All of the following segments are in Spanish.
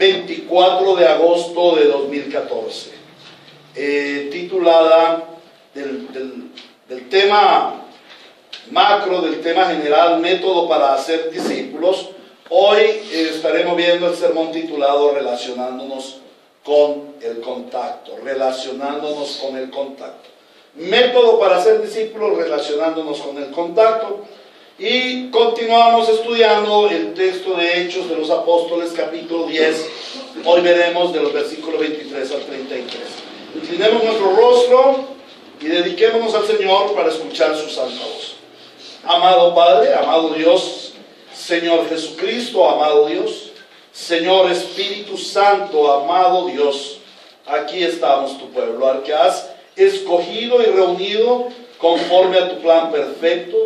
24 de agosto de 2014, titulada del tema macro, del tema general, método para hacer discípulos. Hoy estaremos viendo el sermón titulado Relacionándonos con el contacto. Relacionándonos con el contacto. Método para hacer discípulos, relacionándonos con el contacto. Y continuamos estudiando el texto de Hechos de los Apóstoles, capítulo 10. Hoy veremos de los versículos 23 al 33. Inclinemos nuestro rostro y dediquémonos al Señor para escuchar su santa voz. Amado Padre, amado Dios, Señor Jesucristo, amado Dios, Señor Espíritu Santo, amado Dios, aquí estamos tu pueblo, al que has escogido y reunido conforme a tu plan perfecto.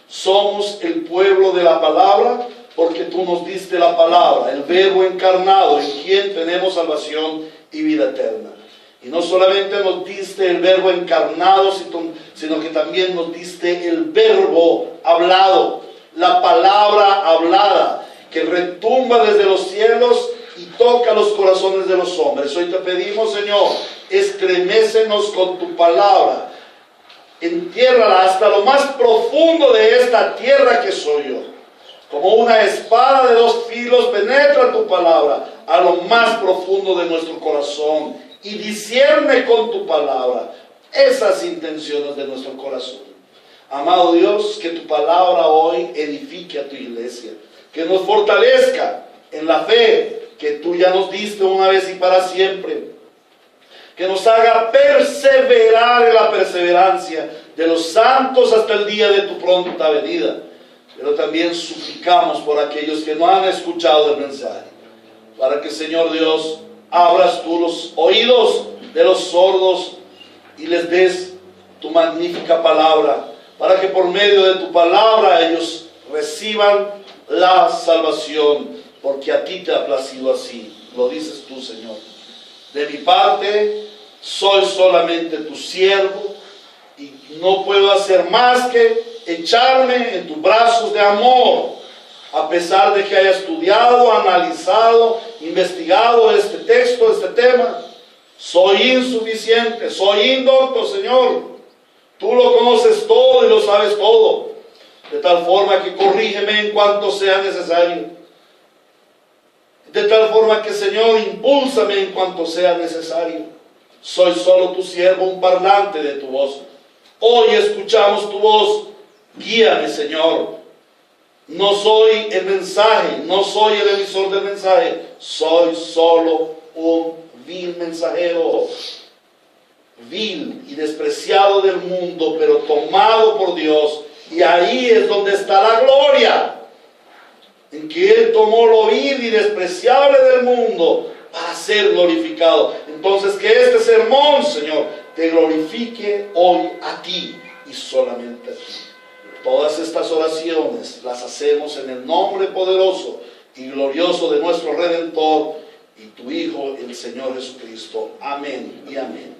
Somos el pueblo de la palabra, porque tú nos diste la palabra, el verbo encarnado, en quien tenemos salvación y vida eterna. Y no solamente nos diste el verbo encarnado, sino que también nos diste el verbo hablado, la palabra hablada, que retumba desde los cielos y toca los corazones de los hombres. Hoy te pedimos, Señor, estremécenos con tu palabra. Entiérrala hasta lo más profundo de esta tierra que soy yo. Como una espada de dos filos penetra tu palabra a lo más profundo de nuestro corazón y discierne con tu palabra esas intenciones de nuestro corazón. Amado Dios, que tu palabra hoy edifique a tu iglesia, que nos fortalezca en la fe que tú ya nos diste una vez y para siempre, que nos haga perseverar en la perseverancia de los santos hasta el día de tu pronta venida. Pero también suplicamos por aquellos que no han escuchado el mensaje, para que, Señor Dios, abras tú los oídos de los sordos y les des tu magnífica palabra, para que por medio de tu palabra ellos reciban la salvación, porque a ti te ha placido así. Lo dices tú, Señor. De mi parte, soy solamente tu siervo y no puedo hacer más que echarme en tus brazos de amor, a pesar de que haya estudiado, analizado, investigado este texto, este tema. Soy insuficiente, soy indocto, Señor. Tú lo conoces todo y lo sabes todo, de tal forma que corrígeme en cuanto sea necesario. De tal forma que, Señor, impúlsame en cuanto sea necesario. Soy solo tu siervo, un parlante de tu voz. Hoy escuchamos tu voz. Guíame, Señor. No soy el mensaje, no soy el emisor del mensaje. Soy solo un vil mensajero, vil y despreciado del mundo, pero tomado por Dios. Y ahí es donde está la gloria, en que Él tomó lo vil y despreciable del mundo para ser glorificado. Entonces, que este sermón, Señor, te glorifique hoy a ti y solamente a ti. Todas estas oraciones las hacemos en el nombre poderoso y glorioso de nuestro Redentor y tu Hijo, el Señor Jesucristo. Amén y amén.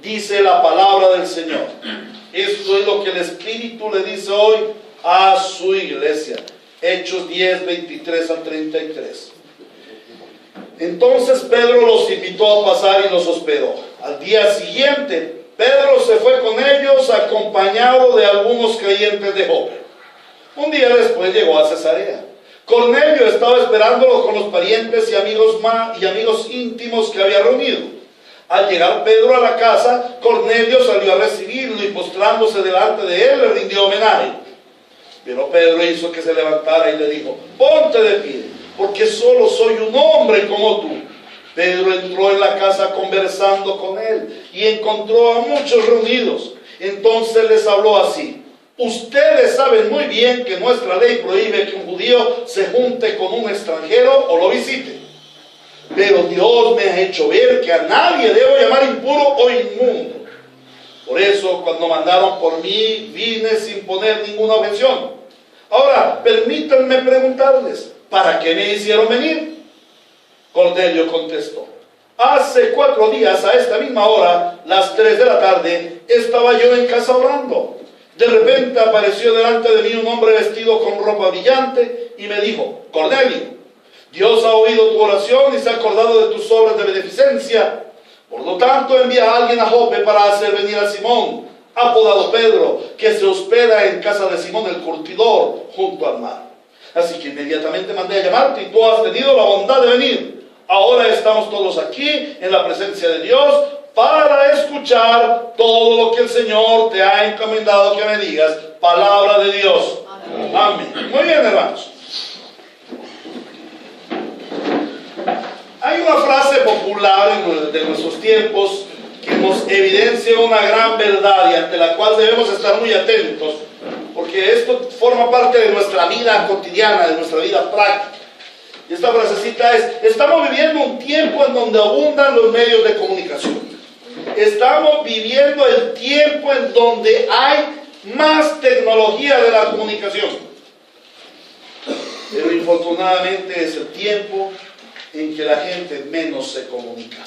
Dice la palabra del Señor. Esto es lo que el Espíritu le dice hoy a su iglesia. Hechos 10, 23 al 33. Entonces Pedro los invitó a pasar y los hospedó. Al día siguiente, Pedro se fue con ellos acompañado de algunos creyentes de Jope. Un día después llegó a Cesarea. Cornelio estaba esperándolo con los parientes y amigos íntimos que había reunido. Al llegar Pedro a la casa, Cornelio salió a recibirlo y postrándose delante de él le rindió homenaje. Pero Pedro hizo que se levantara y le dijo: ponte de pie, porque solo soy un hombre como tú. Pedro entró en la casa conversando con él y encontró a muchos reunidos. Entonces les habló así: ustedes saben muy bien que nuestra ley prohíbe que un judío se junte con un extranjero o lo visite. Pero Dios me ha hecho ver que a nadie debo llamar impuro o inmundo. Por eso, cuando mandaron por mí, vine sin poner ninguna objeción. Ahora, permítanme preguntarles, ¿para qué me hicieron venir? Cornelio contestó: hace 4 días, a esta misma hora, las 3 de la tarde, estaba yo en casa orando. De repente apareció delante de mí un hombre vestido con ropa brillante y me dijo: Cornelio. Dios ha oído tu oración y se ha acordado de tus obras de beneficencia. Por lo tanto, envía a alguien a Jope para hacer venir a Simón, apodado Pedro, que se hospeda en casa de Simón el curtidor, junto al mar. Así que inmediatamente mandé a llamarte y tú has tenido la bondad de venir. Ahora estamos todos aquí en la presencia de Dios para escuchar todo lo que el Señor te ha encomendado que me digas. Palabra de Dios. Amén. Amén. Muy bien, hermanos. Hay una frase popular de nuestros tiempos que nos evidencia una gran verdad y ante la cual debemos estar muy atentos, porque esto forma parte de nuestra vida cotidiana, de nuestra vida práctica. Y esta frasecita es: estamos viviendo un tiempo en donde abundan los medios de comunicación. Estamos viviendo el tiempo en donde hay más tecnología de la comunicación. Pero infortunadamente es el tiempo en que la gente menos se comunica.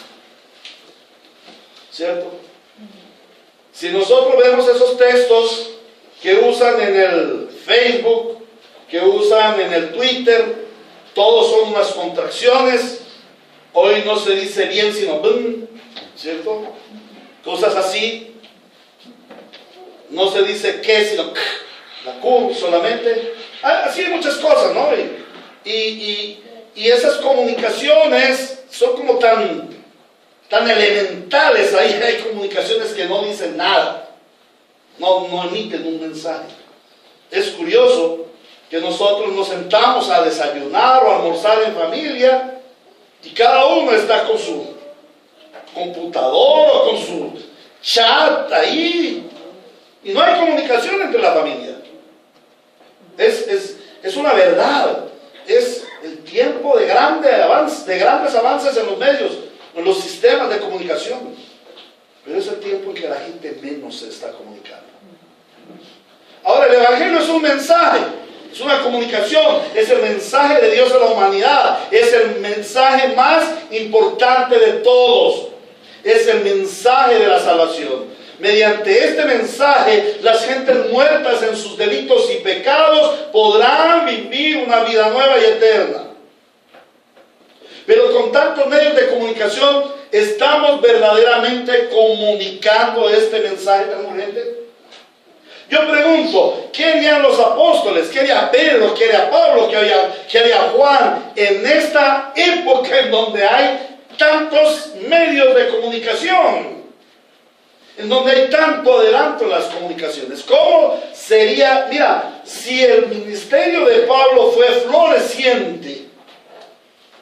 ¿Cierto? Si nosotros vemos esos textos que usan en el Facebook, que usan en el Twitter, todos son unas contracciones. Hoy no se dice bien sino bum, ¿cierto? Cosas así. No se dice qué sino k, la Q solamente. Así hay muchas cosas, ¿no? Y esas comunicaciones son como tan elementales. Ahí hay comunicaciones que no dicen nada, no emiten un mensaje. Es curioso que nosotros nos sentamos a desayunar o a almorzar en familia y cada uno está con su computador o con su chat ahí y no hay comunicación entre la familia. Es una verdad. Es el tiempo de grandes avances en los medios, en los sistemas de comunicación. Pero es el tiempo en que la gente menos se está comunicando. Ahora, el Evangelio es un mensaje, es una comunicación, es el mensaje de Dios a la humanidad, es el mensaje más importante de todos, es el mensaje de la salvación. Mediante este mensaje, las gentes muertas en sus delitos y pecados podrán vivir una vida nueva y eterna. Pero con tantos medios de comunicación, ¿estamos verdaderamente comunicando este mensaje tan urgente? Yo pregunto, ¿qué harían los apóstoles? ¿Qué haría Pedro? ¿Qué haría Pablo? ¿Qué haría Juan en esta época en donde hay tantos medios de comunicación? En donde hay tanto adelanto en las comunicaciones. ¿Cómo sería? Mira, si el ministerio de Pablo fue floreciente,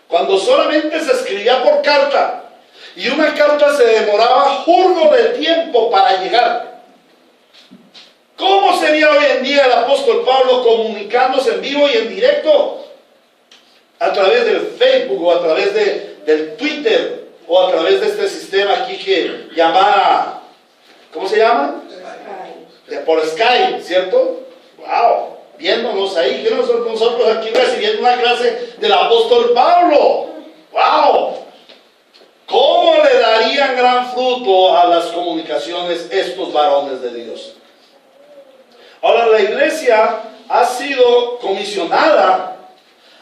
cuando solamente se escribía por carta, y una carta se demoraba jurgo de tiempo para llegar, ¿cómo sería hoy en día el apóstol Pablo comunicándose en vivo y en directo? A través del Facebook o a través del Twitter o a través de este sistema aquí que llama... ¿Cómo se llama? Skype. Por Skype, ¿cierto? ¡Wow! Viéndonos ahí, que nosotros aquí recibiendo una clase del apóstol Pablo. ¡Wow! ¿Cómo le darían gran fruto a las comunicaciones estos varones de Dios? Ahora, la iglesia ha sido comisionada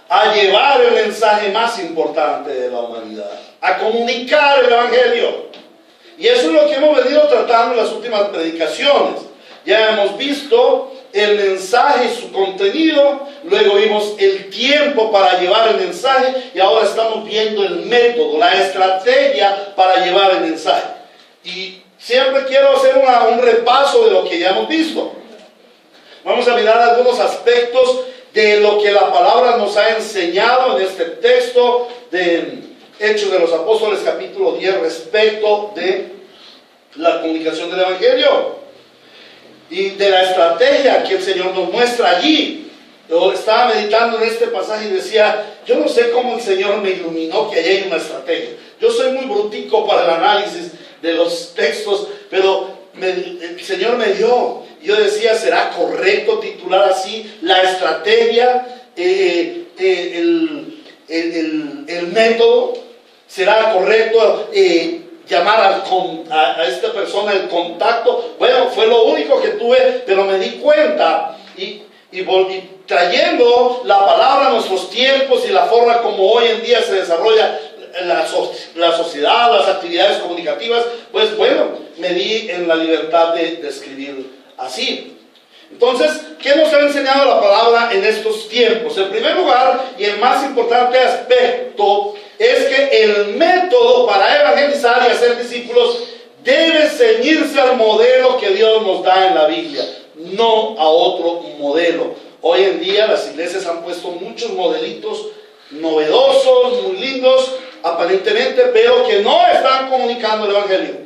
a llevar el mensaje más importante de la humanidad, a comunicar el Evangelio. Y eso es lo que hemos venido tratando en las últimas predicaciones. Ya hemos visto el mensaje y su contenido, luego vimos el tiempo para llevar el mensaje y ahora estamos viendo el método, la estrategia para llevar el mensaje. Y siempre quiero hacer un repaso de lo que ya hemos visto. Vamos a mirar algunos aspectos de lo que la palabra nos ha enseñado en este texto de Hechos de los Apóstoles, capítulo 10, respecto de la comunicación del Evangelio y de la estrategia que el Señor nos muestra allí. Yo estaba meditando en este pasaje y decía, yo no sé cómo el Señor me iluminó que ahí hay una estrategia. Yo soy muy brutico para el análisis de los textos, pero el Señor me dio. Yo decía, ¿será correcto titular así la estrategia, el método? ¿Será correcto llamar a esta persona el contacto? Bueno, fue lo único que tuve, pero me di cuenta y y trayendo la palabra a nuestros tiempos y la forma como hoy en día se desarrolla la sociedad, las actividades comunicativas, pues bueno, me di en la libertad de escribir así. Entonces, ¿qué nos ha enseñado la palabra en estos tiempos? En primer lugar, y el más importante aspecto, es que el método para evangelizar y hacer discípulos debe ceñirse al modelo que Dios nos da en la Biblia, no a otro modelo. Hoy en día las iglesias han puesto muchos modelitos novedosos, muy lindos, aparentemente, pero que no están comunicando el evangelio.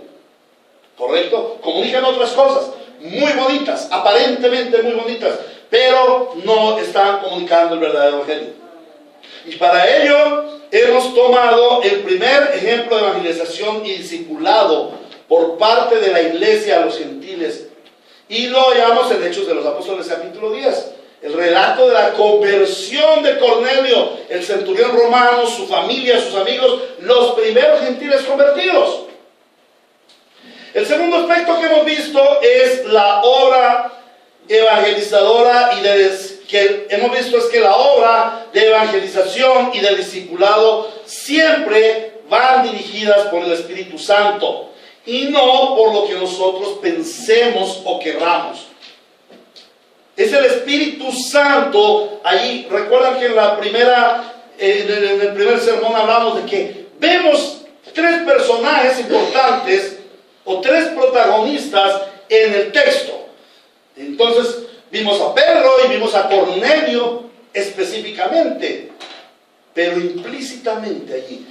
¿Correcto? Comunican otras cosas muy bonitas, aparentemente muy bonitas, pero no están comunicando el verdadero evangelio. Y para ello hemos tomado el primer ejemplo de evangelización y discipulado por parte de la iglesia a los gentiles, y lo hallamos en Hechos de los Apóstoles capítulo 10. El relato de la conversión de Cornelio, el centurión romano, su familia, sus amigos, los primeros gentiles convertidos. El segundo aspecto que hemos visto es la obra evangelizadora que hemos visto es que la obra de evangelización y de discipulado siempre van dirigidas por el Espíritu Santo y no por lo que nosotros pensemos o querramos. Es el Espíritu Santo. Ahí recuerdan que en el primer sermón hablamos de que vemos tres personajes importantes o tres protagonistas en el texto. Entonces vimos a Pedro y vimos a Cornelio específicamente, pero implícitamente allí,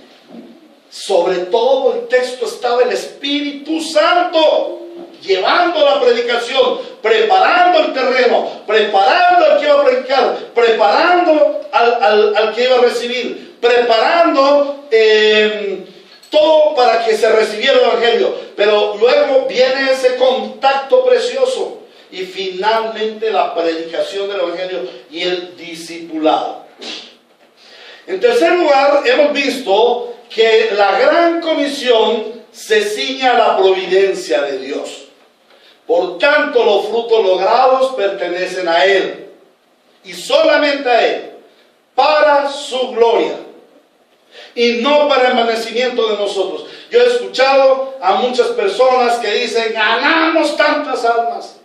sobre todo el texto, estaba el Espíritu Santo llevando la predicación, preparando el terreno, preparando al que iba a predicar, preparando al que iba a recibir, preparando todo para que se recibiera el evangelio. Pero luego viene ese contacto precioso y finalmente la predicación del evangelio y el discipulado. En tercer lugar, hemos visto que la gran comisión se ciña a la providencia de Dios. Por tanto, los frutos logrados pertenecen a Él, y solamente a Él, para su gloria, y no para envanecimiento de nosotros. Yo he escuchado a muchas personas que dicen: ganamos tantas almas.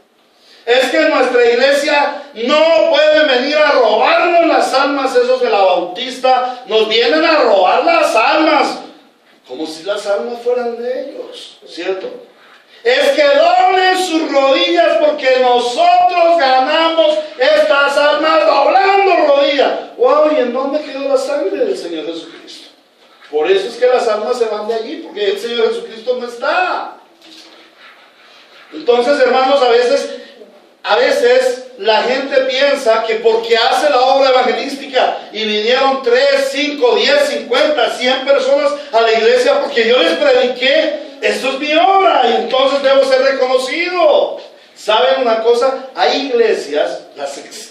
Es que nuestra iglesia no puede venir a robarnos las almas, esos de la Bautista nos vienen a robar las almas, como si las almas fueran de ellos, ¿cierto? Es que doblen sus rodillas porque nosotros ganamos estas almas doblando rodillas. ¡Wow! ¿Y en dónde quedó la sangre del Señor Jesucristo? Por eso es que las almas se van de allí, porque el Señor Jesucristo no está. Entonces, hermanos, a veces la gente piensa que porque hace la obra evangelística y vinieron 3, 5, 10, 50, 100 personas a la iglesia porque yo les prediqué, esto es mi obra y entonces debo ser reconocido. ¿Saben una cosa? Hay iglesias,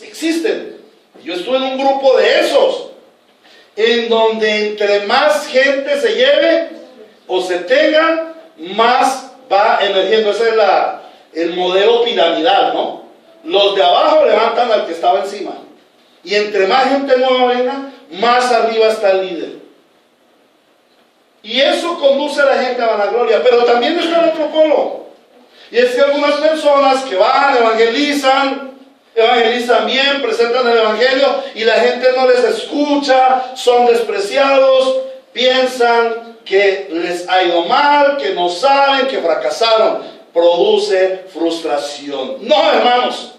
existen. Yo estuve en un grupo de esos, en donde entre más gente se lleve o se tenga, más va emergiendo. Ese es el modelo piramidal, ¿no? Los de abajo levantan al que estaba encima. Y entre más gente nueva venga, más arriba está el líder. Y eso conduce a la gente a vanagloria. Pero también está el otro polo. Y es que algunas personas que van, evangelizan bien, presentan el evangelio y la gente no les escucha, son despreciados, piensan que les ha ido mal, que no saben, que fracasaron. Produce frustración. No, hermanos,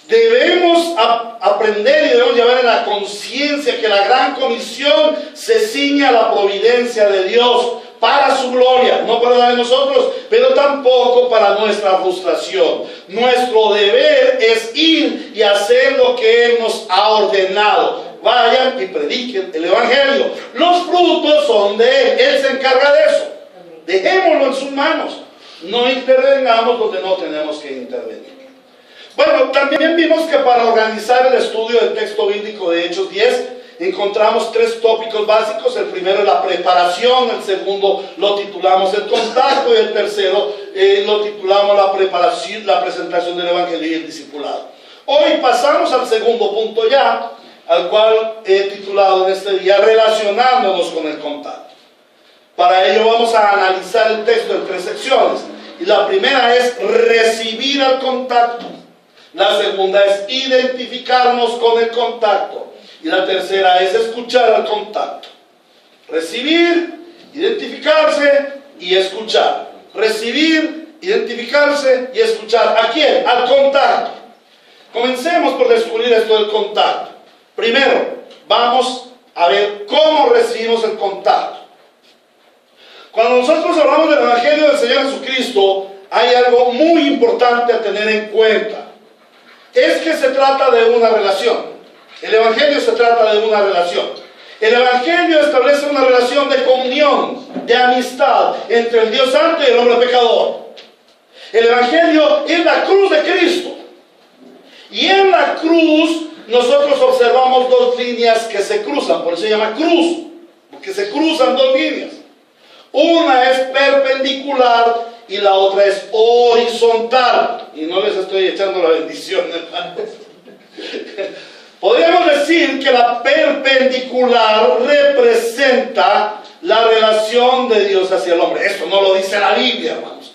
debemos aprender y debemos llevar en la conciencia que la gran comisión se ciña a la providencia de Dios para su gloria, no para la de nosotros, pero tampoco para nuestra frustración. Nuestro deber es ir y hacer lo que Él nos ha ordenado. Vayan y prediquen el evangelio. Los frutos son de Él, Él se encarga de eso. Dejémoslo en sus manos. No intervengamos donde no tenemos que intervenir. Bueno, también vimos que para organizar el estudio del texto bíblico de Hechos 10 encontramos 3 tópicos básicos. El primero es la preparación, el segundo lo titulamos el contacto y el tercero lo titulamos la preparación, la presentación del evangelio y el discipulado. Hoy pasamos al segundo punto ya, al cual he titulado en este día, relacionándonos con el contacto. Para ello vamos a analizar el texto en 3 secciones. Y la primera es recibir al contacto. La segunda es identificarnos con el contacto. Y la tercera es escuchar al contacto. Recibir, identificarse y escuchar. Recibir, identificarse y escuchar. ¿A quién? Al contacto. Comencemos por descubrir esto del contacto. Primero, vamos a ver cómo recibimos el contacto. Cuando nosotros hablamos del Evangelio del Señor Jesucristo, hay algo muy importante a tener en cuenta. Es que se trata de una relación. El Evangelio se trata de una relación. El Evangelio establece una relación de comunión, de amistad entre el Dios Santo y el hombre pecador. El Evangelio es la cruz de Cristo. Y en la cruz nosotros observamos 2 líneas que se cruzan, por eso se llama cruz, porque se cruzan 2 líneas. Una es perpendicular y la otra es horizontal. Y no les estoy echando la bendición, hermanos. Podríamos decir que la perpendicular representa la relación de Dios hacia el hombre. Esto no lo dice la Biblia, hermanos.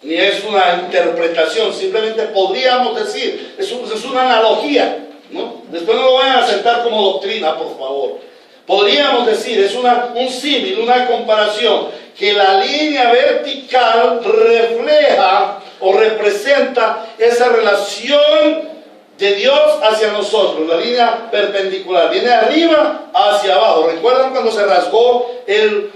Ni es una interpretación, simplemente podríamos decir, es una analogía, ¿no? Después no lo vayan a aceptar como doctrina, por favor. Podríamos decir, es un símil, una comparación, que la línea vertical refleja o representa esa relación de Dios hacia nosotros. La línea perpendicular viene de arriba hacia abajo. ¿Recuerdan cuando se rasgó el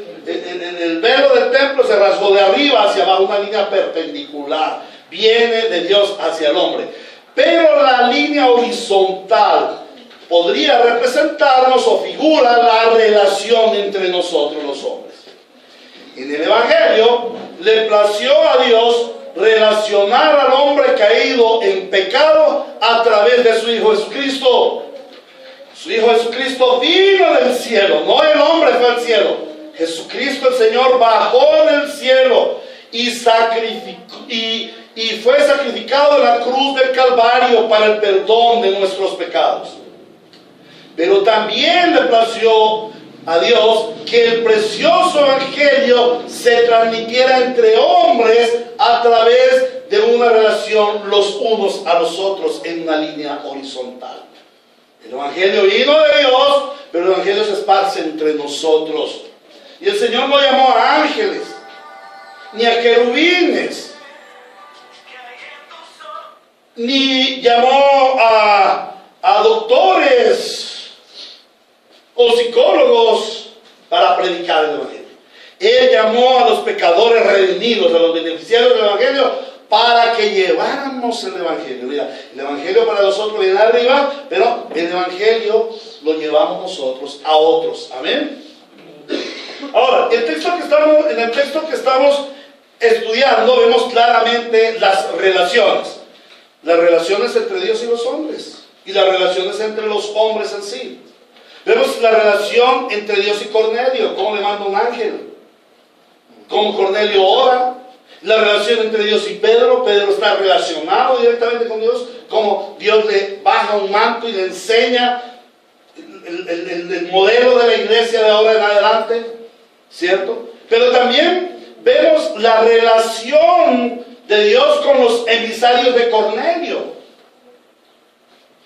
velo del templo? Se rasgó de arriba hacia abajo, una línea perpendicular. Viene de Dios hacia el hombre. Pero la línea horizontal podría representarnos o figura la relación entre nosotros los hombres. En el Evangelio le plació a Dios relacionar al hombre caído en pecado a través de su Hijo Jesucristo. Su Hijo Jesucristo vino del cielo, no el hombre fue al cielo. Jesucristo el Señor bajó del cielo y fue sacrificado en la cruz del Calvario para el perdón de nuestros pecados. Pero también le plació a Dios que el precioso Evangelio se transmitiera entre hombres a través de una relación los unos a los otros en una línea horizontal. El Evangelio vino de Dios, pero el Evangelio se esparce entre nosotros. Y el Señor no llamó a ángeles, ni a querubines, ni llamó a doctores o psicólogos para predicar el Evangelio. Él llamó a los pecadores redimidos, a los beneficiarios del Evangelio, para que lleváramos el Evangelio. Mira, el Evangelio para nosotros viene de arriba, pero el Evangelio lo llevamos nosotros a otros. Amén. Ahora, en el texto que estamos estudiando vemos claramente las relaciones entre Dios y los hombres, y las relaciones entre los hombres en sí. Vemos la relación entre Dios y Cornelio, cómo le manda un ángel, cómo Cornelio ora, la relación entre Dios y Pedro. Pedro está relacionado directamente con Dios, cómo Dios le baja un manto y le enseña el modelo de la iglesia de ahora en adelante, ¿cierto? Pero también vemos la relación de Dios con los emisarios de Cornelio.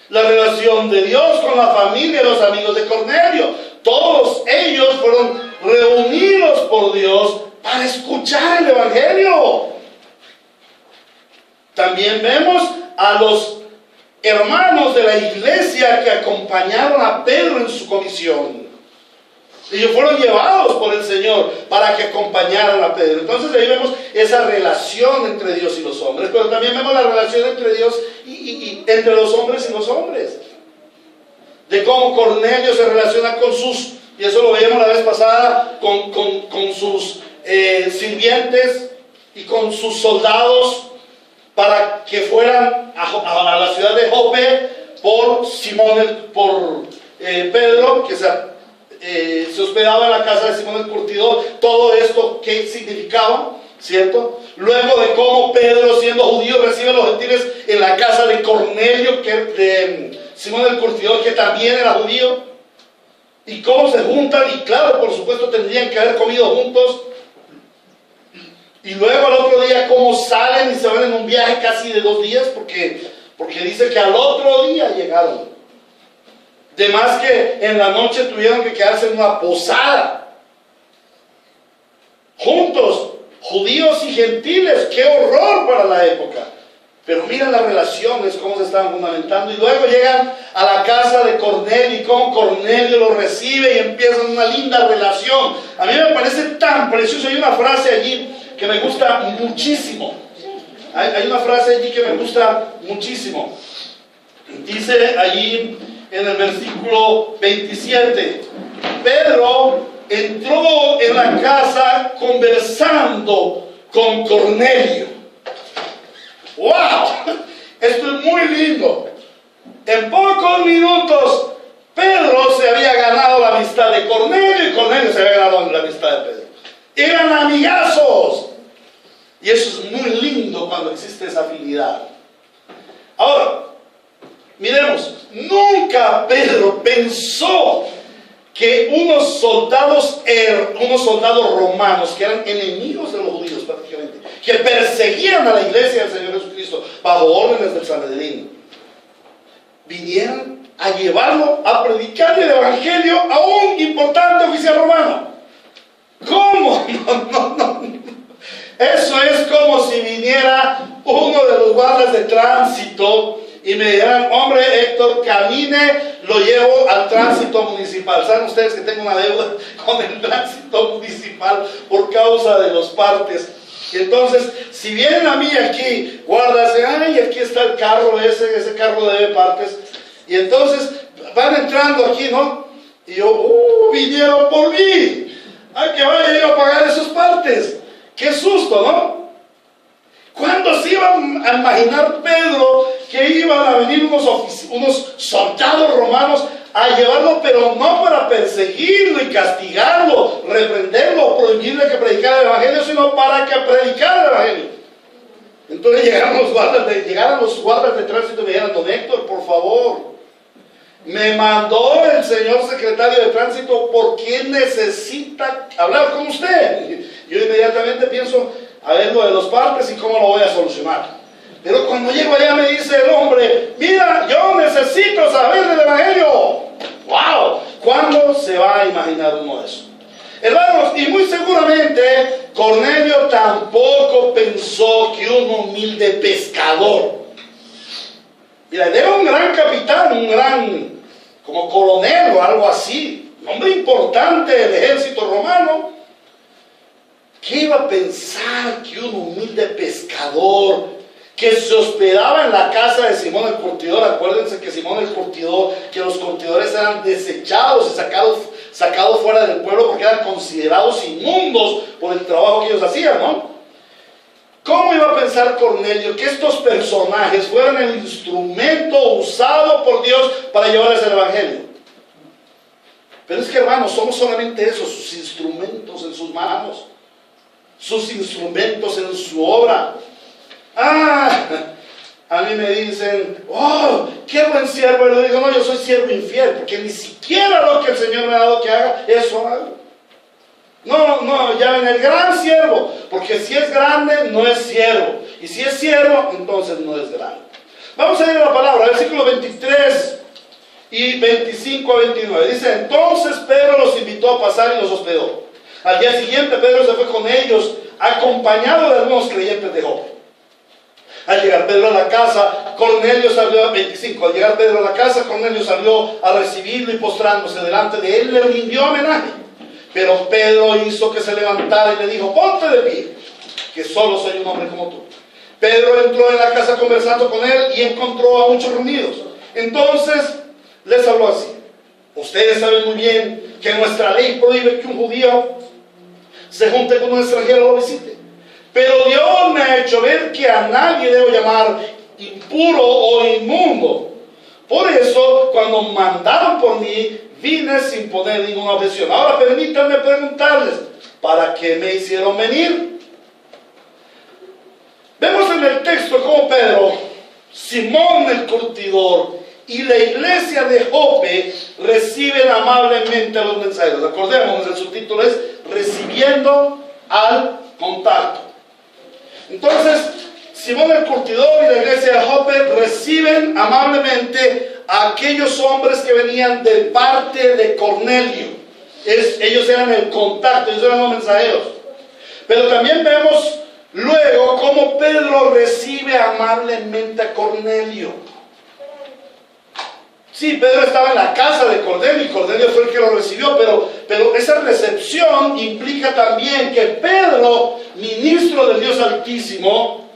La relación de Dios con la familia y los amigos de Cornelio. Todos ellos fueron reunidos por Dios para escuchar el Evangelio. También vemos a los hermanos de la iglesia que acompañaron a Pedro en su comisión. Ellos fueron llevados por el Señor para que acompañaran a Pedro. Entonces ahí vemos esa relación entre Dios y los hombres. Pero también vemos la relación entre Dios y entre los hombres y los hombres. De cómo Cornelio se relaciona con sus, y eso lo veíamos la vez pasada, con sus sirvientes y con sus soldados para que fueran a la ciudad de Jope por Pedro, que se hospedaba en la casa de Simón el Curtidor. Todo esto, ¿qué significaba? ¿Cierto? luego de cómo Pedro, siendo judío, recibe a los gentiles en la casa de Cornelio, de Simón el Curtidor, que también era judío, y cómo se juntan, y claro, por supuesto tendrían que haber comido juntos, y luego al otro día cómo salen y se van en un viaje casi de 2 días, porque dice que al otro día llegaron. De más que en la noche tuvieron que quedarse en una posada, juntos, judíos y gentiles. ¡Qué horror para la época! Pero mira las relaciones, cómo se estaban fundamentando. Y luego llegan a la casa de Cornelio, y cómo Cornelio lo recibe y empiezan una linda relación. A mí me parece tan precioso. Hay una frase allí que me gusta muchísimo. Hay una frase allí que me gusta muchísimo. Dice allí en el versículo 27, Pedro entró en la casa conversando con Cornelio. ¡Wow! Esto es muy lindo. En pocos minutos, Pedro se había ganado la amistad de Cornelio y Cornelio se había ganado la amistad de Pedro. Eran amigazos. Y eso es muy lindo cuando existe esa afinidad. Ahora, miremos, nunca Pedro pensó que unos soldados romanos, que eran enemigos de los judíos prácticamente, que perseguían a la iglesia del Señor Jesucristo bajo órdenes del Sanedrín, vinieran a llevarlo a predicar el evangelio a un importante oficial romano. ¿Cómo? No. Eso es como si viniera uno de los guardias de tránsito y me dijeran: hombre, Héctor, camine, lo llevo al tránsito municipal. ¿Saben ustedes que tengo una deuda con el tránsito municipal por causa de los partes? Y entonces, si vienen a mí aquí, guardas, ay, aquí está el carro, ese carro debe partes. Y entonces van entrando aquí, ¿no? Y yo, vinieron por mí. Ay, que vaya yo a pagar esos partes. ¡Qué susto!, ¿no? ¿Cuándo se iban a imaginar Pedro que iban a venir unos soldados romanos a llevarlo, pero no para perseguirlo y castigarlo, reprenderlo o prohibirle que predicara el evangelio, sino para que predicara el evangelio? Entonces llegaron los guardas de tránsito y me dijeron: don Héctor, por favor, me mandó el señor secretario de tránsito porque necesita hablar con usted. Yo inmediatamente pienso a ver lo de los partes y cómo lo voy a solucionar. Pero cuando llego allá me dice el hombre: mira, yo necesito saber del evangelio. ¡Wow! ¿Cuándo se va a imaginar uno eso? Hermanos, y muy seguramente Cornelio tampoco pensó que un humilde pescador, mira, era un gran capitán, un gran como coronel o algo así, un hombre importante del ejército romano, ¿qué iba a pensar que un humilde pescador que se hospedaba en la casa de Simón el Curtidor? Acuérdense que Simón el Curtidor, que los curtidores eran desechados y sacados fuera del pueblo porque eran considerados inmundos por el trabajo que ellos hacían, ¿no? ¿Cómo iba a pensar Cornelio que estos personajes fueran el instrumento usado por Dios para llevarles el evangelio? Pero es que, hermanos, somos solamente esos, sus instrumentos en sus manos, sus instrumentos en su obra. A mí me dicen: oh, qué buen siervo. Y yo digo: no, yo soy siervo infiel, porque ni siquiera lo que el Señor me ha dado que haga, eso hago. No, ya ven, el gran siervo, porque si es grande, no es siervo, y si es siervo, entonces no es grande. Vamos a ir a la palabra, versículos 23 y 25 a 29. Dice: entonces Pedro los invitó a pasar y los hospedó. Al día siguiente Pedro se fue con ellos, acompañado de algunos creyentes de Jope. Al llegar Pedro a la casa, Cornelio salió, 25, al llegar Pedro a la casa, Cornelio salió a recibirlo y postrándose delante de él, le rindió homenaje. Pero Pedro hizo que se levantara y le dijo: ponte de pie, que solo soy un hombre como tú. Pedro entró en la casa conversando con él y encontró a muchos reunidos. Entonces les habló así: ustedes saben muy bien que nuestra ley prohíbe que un judío se junte con un extranjero o lo visite. Pero Dios me ha hecho ver que a nadie debo llamar impuro o inmundo. Por eso, cuando mandaron por mí, vine sin poner ninguna objeción. Ahora permítanme preguntarles: ¿para qué me hicieron venir? Vemos en el texto cómo Pedro, Simón el curtidor y la iglesia de Jope reciben amablemente a los mensajeros. Acordémonos, el subtítulo es recibiendo al contacto. Entonces, Simón el curtidor y la iglesia de Jope reciben amablemente a aquellos hombres que venían de parte de Cornelio. Ellos eran el contacto, ellos eran los mensajeros. Pero también vemos luego cómo Pedro recibe amablemente a Cornelio. Sí, Pedro estaba en la casa de Cornelio y Cornelio fue el que lo recibió, pero esa recepción implica también que Pedro, ministro del Dios Altísimo,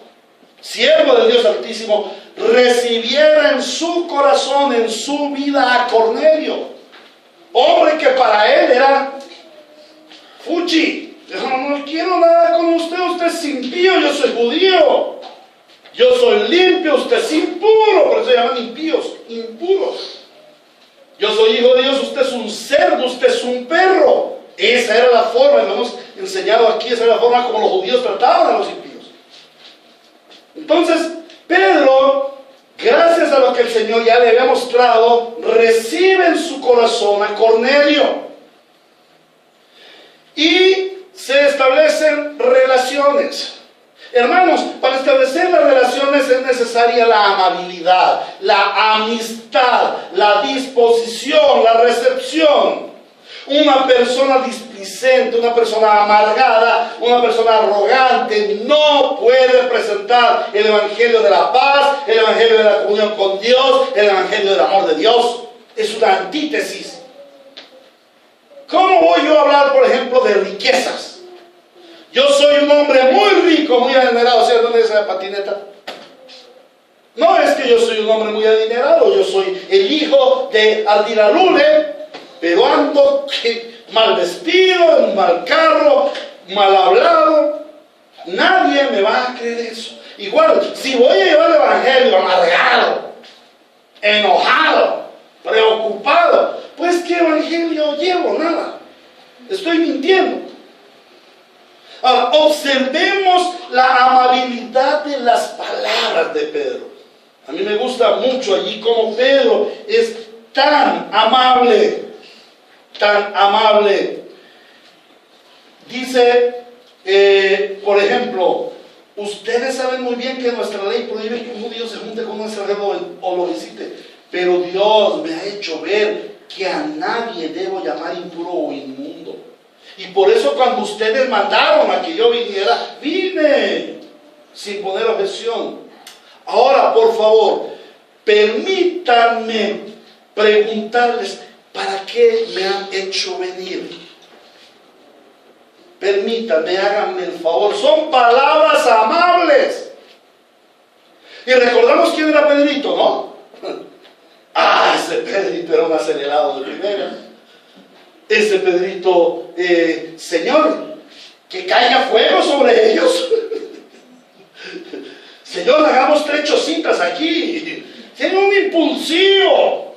siervo del Dios Altísimo, recibiera en su corazón, en su vida a Cornelio, hombre que para él era fuchi. No quiero nada con usted, usted es impío, yo soy judío. Yo soy limpio, usted es impuro, por eso se llaman impíos, impuros. Yo soy hijo de Dios, usted es un cerdo, usted es un perro. Esa era la forma, lo hemos enseñado aquí, esa era la forma como los judíos trataban a los impíos. Entonces, Pedro, gracias a lo que el Señor ya le había mostrado, recibe en su corazón a Cornelio. Y se establecen relaciones. Hermanos, para establecer las relaciones es necesaria la amabilidad, la amistad, la disposición, la recepción. Una persona displicente, una persona amargada, una persona arrogante no puede presentar el evangelio de la paz, el evangelio de la comunión con Dios, el evangelio del amor de Dios. Es una antítesis. ¿Cómo voy yo a hablar, por ejemplo, de riquezas? Yo soy un hombre muy rico, muy adinerado. ¿Sí? ¿Dónde es esa patineta? No es que yo soy un hombre muy adinerado. Yo soy el hijo de Aldiralule, pero ando mal vestido, en un mal carro, mal hablado. Nadie me va a creer eso. Igual, si voy a llevar el evangelio amargado, enojado, preocupado, pues ¿qué evangelio llevo? Nada. Estoy mintiendo. Ahora, observemos la amabilidad de las palabras de Pedro. A mí me gusta mucho allí cómo Pedro es tan amable, tan amable. Dice, por ejemplo, ustedes saben muy bien que nuestra ley prohíbe que un judío se junte con un extranjero o lo visite, pero Dios me ha hecho ver que a nadie debo llamar impuro o inmundo. Y por eso cuando ustedes mandaron a que yo viniera, vine sin poner objeción. Ahora, por favor, permítanme preguntarles, ¿para qué me han hecho venir? Permítanme, háganme el favor. Son palabras amables. Y recordamos quién era Pedrito, ¿no? Ese Pedrito era un acelerado de primera. Ese Pedrito, Señor, que caiga fuego sobre ellos. Señor, hagamos 3 chocitas aquí. Tiene un impulsivo.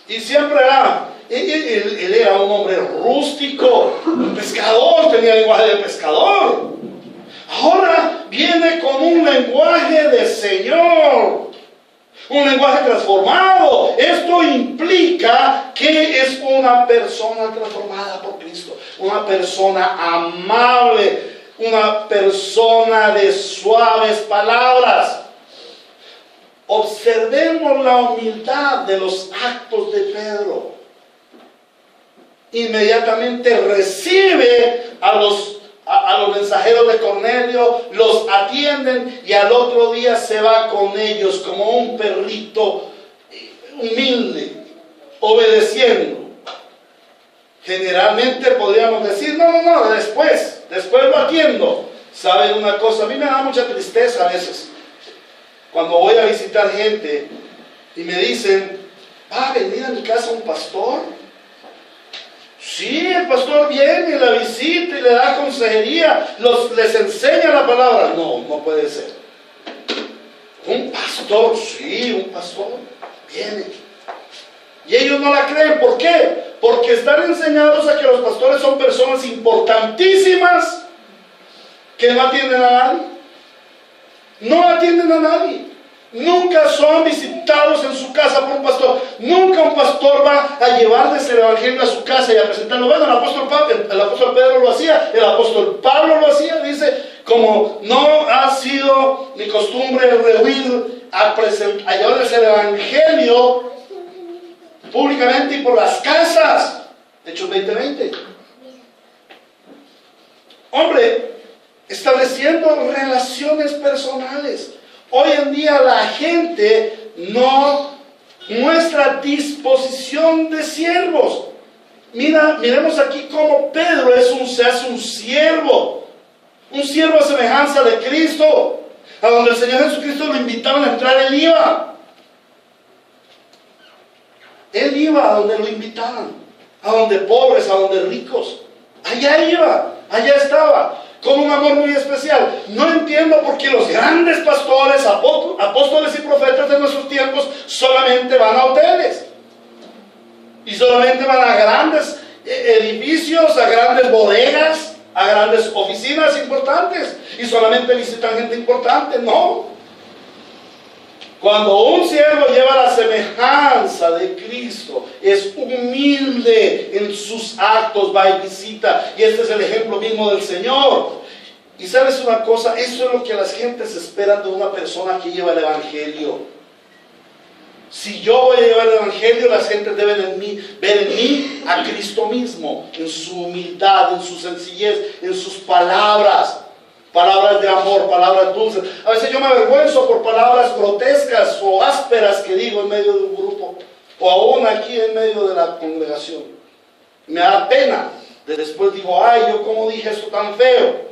Y siempre era, él era un hombre rústico, un pescador, tenía lenguaje de pescador. Ahora viene con un lenguaje de Señor. Un lenguaje transformado. Esto implica que es una persona transformada por Cristo, una persona amable, una persona de suaves palabras. Observemos la humildad de los actos de Pedro. Inmediatamente recibe a los mensajeros de Cornelio, los atienden y al otro día se va con ellos como un perrito humilde, obedeciendo. Generalmente podríamos decir, no, después lo atiendo. ¿Saben una cosa? A mí me da mucha tristeza a veces cuando voy a visitar gente y me dicen, ¿va a venir a mi casa un pastor? Sí, el pastor viene y la visita y le da consejería, les enseña la palabra. No puede ser. Un pastor, sí, un pastor viene. Y ellos no la creen. ¿Por qué? Porque están enseñados a que los pastores son personas importantísimas que no atienden a nadie, No atienden a nadie. Nunca son visitados en su casa por un pastor. Nunca un pastor va a llevarles el evangelio a su casa y a presentarlo. Bueno, el apóstol Pedro lo hacía, el apóstol Pablo lo hacía. Dice, como no ha sido mi costumbre rehuir a llevarles el evangelio públicamente y por las casas. Hechos 20:20. Hombre, estableciendo relaciones personales. Hoy en día la gente no muestra disposición de siervos. Miremos aquí cómo Pedro se hace un siervo a semejanza de Cristo. A donde el Señor Jesucristo lo invitaban a entrar, él iba. Él iba a donde lo invitaban, a donde pobres, a donde ricos. Allá iba, allá estaba, con un amor muy especial. No entiendo por qué los grandes pastores, apóstoles y profetas de nuestros tiempos solamente van a hoteles. Y solamente van a grandes edificios, a grandes bodegas, a grandes oficinas importantes. Y solamente visitan gente importante. No. Cuando un siervo lleva la semejanza de Cristo, es humilde en sus actos, va y visita. Y este es el ejemplo mismo del Señor. Y sabes una cosa, eso es lo que las gentes esperan de una persona que lleva el evangelio. Si yo voy a llevar el evangelio, las gentes deben ver en mí a Cristo mismo, en su humildad, en su sencillez, en sus palabras. Palabras de amor, palabras dulces. A veces yo me avergüenzo por palabras grotescas o ásperas que digo en medio de un grupo, o aún aquí en medio de la congregación. Me da pena. Después digo, ay, yo cómo dije esto tan feo.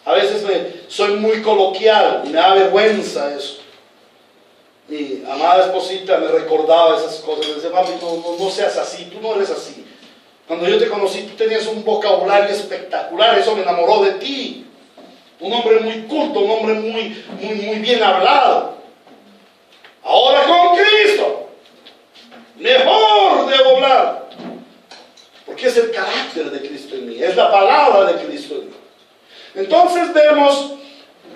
A veces soy muy coloquial y me da vergüenza eso. Mi amada esposita me recordaba esas cosas. Me decía, papi, no seas así, tú no eres así. Cuando yo te conocí, tú tenías un vocabulario espectacular, eso me enamoró de ti. Un hombre muy culto, un hombre muy bien hablado. Ahora con Cristo, mejor debo hablar. Porque es el carácter de Cristo en mí, es la palabra de Cristo en mí. Entonces vemos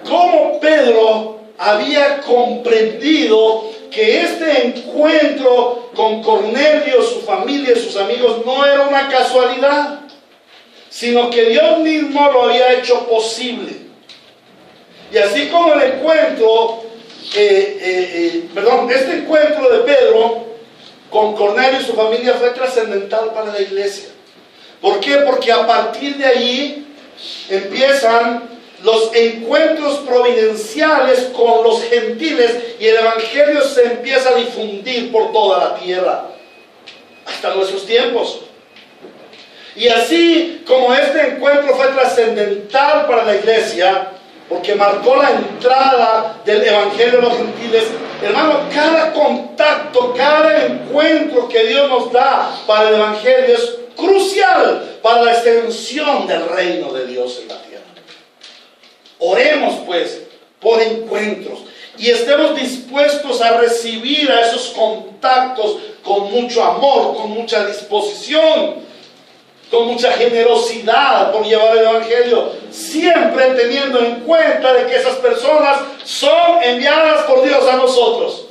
cómo Pedro había comprendido que este encuentro con Cornelio, su familia y sus amigos no era una casualidad, sino que Dios mismo lo había hecho posible. Y así como el encuentro, este encuentro de Pedro con Cornelio y su familia fue trascendental para la iglesia. ¿Por qué? Porque a partir de ahí empiezan los encuentros providenciales con los gentiles y el evangelio se empieza a difundir por toda la tierra, hasta nuestros tiempos. Y así como este encuentro fue trascendental para la iglesia, porque marcó la entrada del evangelio a los gentiles, hermano, cada contacto, cada encuentro que Dios nos da para el evangelio es crucial para la extensión del reino de Dios en la tierra. Oremos pues por encuentros y estemos dispuestos a recibir a esos contactos con mucho amor, con mucha disposición, con mucha generosidad por llevar el evangelio, siempre teniendo en cuenta de que esas personas son enviadas por Dios a nosotros.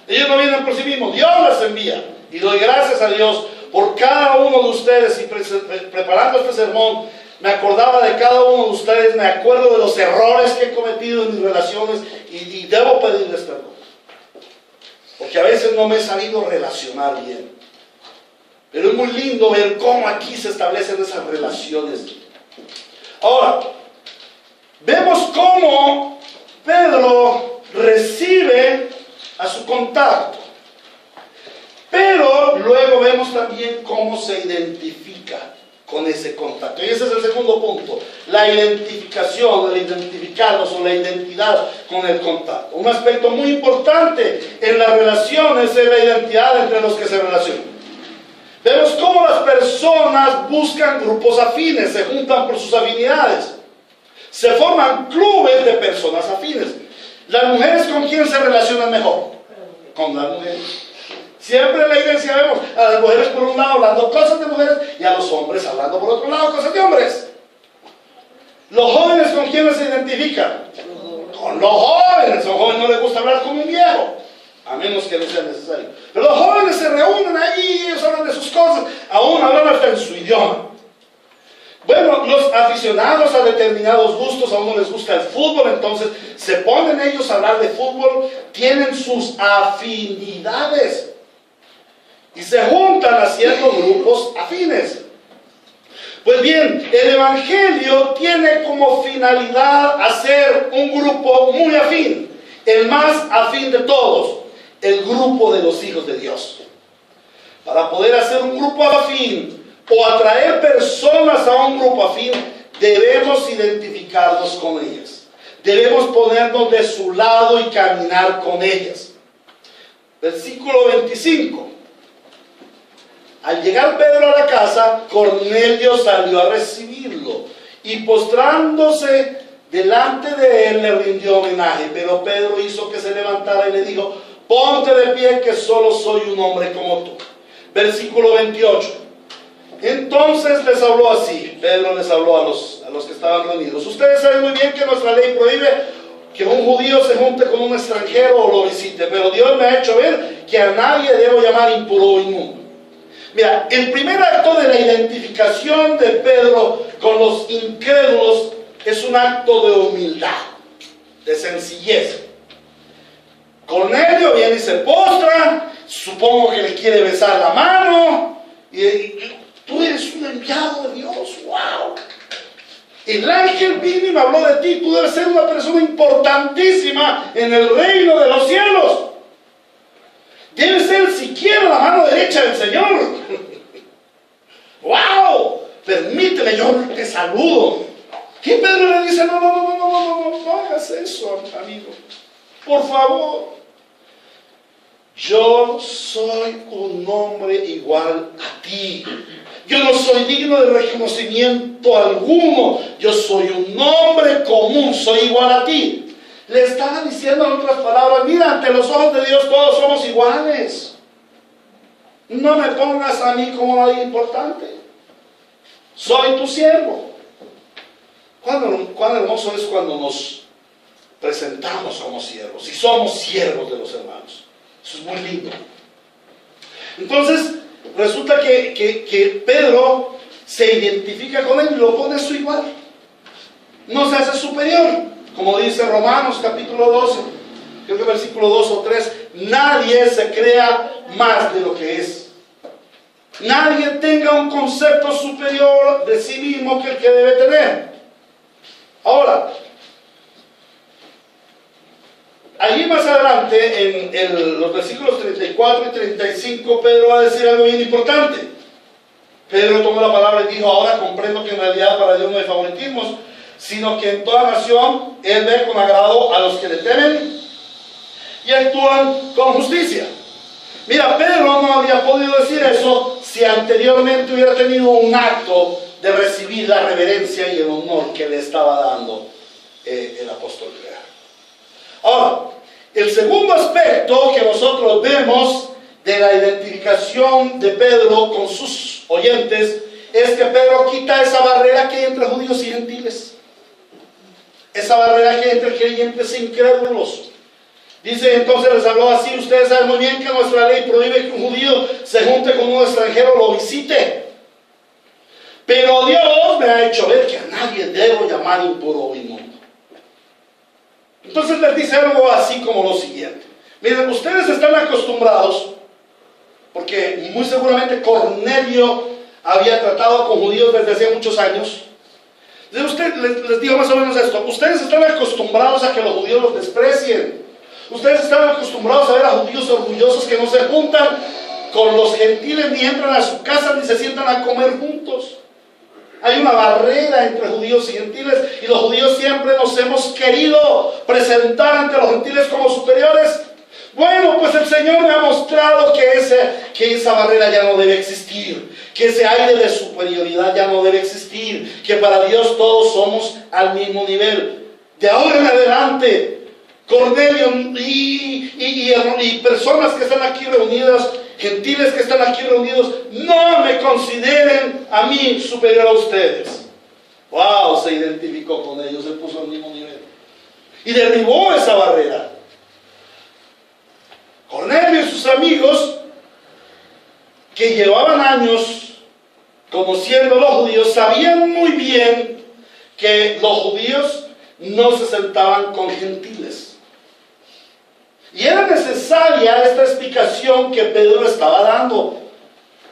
Ellos no vienen por sí mismos, Dios las envía. Y doy gracias a Dios por cada uno de ustedes. Y preparando este sermón, me acordaba de cada uno de ustedes, me acuerdo de los errores que he cometido en mis relaciones y debo pedirles perdón. Porque a veces no me he sabido relacionar bien. Pero es muy lindo ver cómo aquí se establecen esas relaciones. Ahora, vemos cómo Pedro recibe a su contacto. Pero luego vemos también cómo se identifica con ese contacto. Y ese es el segundo punto. La identificación, el identificarnos o la identidad con el contacto. Un aspecto muy importante en las relaciones es la identidad entre los que se relacionan. Vemos cómo las personas buscan grupos afines, se juntan por sus afinidades. Se forman clubes de personas afines. ¿Las mujeres con quién se relacionan mejor? Con las mujeres. Siempre en la iglesia vemos a las mujeres por un lado hablando cosas de mujeres y a los hombres hablando por otro lado cosas de hombres. ¿Los jóvenes con quiénes se identifican? con los jóvenes. A los jóvenes no les gusta hablar con un viejo, a menos que no sea necesario. Pero los jóvenes se reúnen ahí, ellos hablan de sus cosas, aún hablan hasta en su idioma. Bueno, los aficionados a determinados gustos, a uno les gusta el fútbol, entonces se ponen ellos a hablar de fútbol, tienen sus afinidades y se juntan haciendo grupos afines. Pues bien, el Evangelio tiene como finalidad hacer un grupo muy afín, el más afín de todos, el grupo de los hijos de Dios. Para poder hacer un grupo afín o atraer personas a un grupo afín, debemos identificarnos con ellas. Debemos ponernos de su lado y caminar con ellas. Versículo 25. Al llegar Pedro a la casa, Cornelio salió a recibirlo y postrándose delante de él le rindió homenaje. Pero Pedro hizo que se levantara y le dijo: ponte de pie, que solo soy un hombre como tú. Versículo 28. Entonces les habló así, Pedro les habló a los que estaban reunidos: ustedes saben muy bien que nuestra ley prohíbe que un judío se junte con un extranjero o lo visite, pero Dios me ha hecho ver que a nadie debo llamar impuro o inmundo. Mira, el primer acto de la identificación de Pedro con los incrédulos es un acto de humildad, de sencillez. Cornelio viene y se postra, supongo que le quiere besar la mano, y tú eres un enviado de Dios, wow. El ángel vino y me habló de ti, tú debes ser una persona importantísima en el reino de los cielos. Debes ser siquiera la mano derecha del Señor. ¡Wow! Permíteme, yo te saludo. ¿Qué Pedro le dice? No hagas eso, amigo. Por favor. Yo soy un hombre igual a ti. Yo no soy digno de reconocimiento alguno. Yo soy un hombre común, soy igual a ti. Le estaba diciendo en otras palabras: mira, ante los ojos de Dios todos somos iguales. No me pongas a mí como alguien importante. Soy tu siervo. Cuán hermoso es cuando nos presentamos como siervos y somos siervos de los hermanos. Eso es muy lindo. Entonces, resulta que Pedro se identifica con él y lo pone a su igual. No se hace superior. Como dice Romanos capítulo 12, creo que versículo 2 o 3, nadie se crea más de lo que es. Nadie tenga un concepto superior de sí mismo que el que debe tener. Ahora, allí más adelante, en los versículos 34 y 35, Pedro va a decir algo bien importante. Pedro tomó la palabra y dijo: ahora comprendo que en realidad para Dios no hay favoritismos, sino que en toda nación Él ve con agrado a los que le temen y actúan con justicia. Mira, Pedro no habría podido decir eso si anteriormente hubiera tenido un acto de recibir la reverencia y el honor que le estaba dando el apóstol Pedro. Ahora, el segundo aspecto que nosotros vemos de la identificación de Pedro con sus oyentes es que Pedro quita esa barrera que hay entre judíos y gentiles. Esa barrera que hay entre creyentes e incrédulos. Dice: entonces les habló así: ustedes saben muy bien que nuestra ley prohíbe que un judío se junte con un extranjero o lo visite. Pero Dios me ha hecho ver que a nadie debo llamar impuro o inmundo. Entonces les dice algo así como lo siguiente: miren, ustedes están acostumbrados, porque muy seguramente Cornelio había tratado con judíos desde hace muchos años. Usted les digo más o menos esto: ustedes están acostumbrados a que los judíos los desprecien. Ustedes están acostumbrados a ver a judíos orgullosos que no se juntan con los gentiles, ni entran a su casa, ni se sientan a comer juntos. Hay una barrera entre judíos y gentiles, y los judíos siempre nos hemos querido presentar ante los gentiles como superiores. Bueno, pues el Señor me ha mostrado que esa barrera ya no debe existir, que ese aire de superioridad ya no debe existir, que para Dios todos somos al mismo nivel. De ahora en adelante, Cornelio y personas que están aquí reunidas, gentiles que están aquí reunidos, no me consideren a mí superior a ustedes. Wow, se identificó con ellos, se puso al mismo nivel. y derribó esa barrera. Cornelio y sus amigos, que llevaban años conociendo a los judíos, sabían muy bien que los judíos no se sentaban con gentiles. Y era necesaria esta explicación que Pedro estaba dando,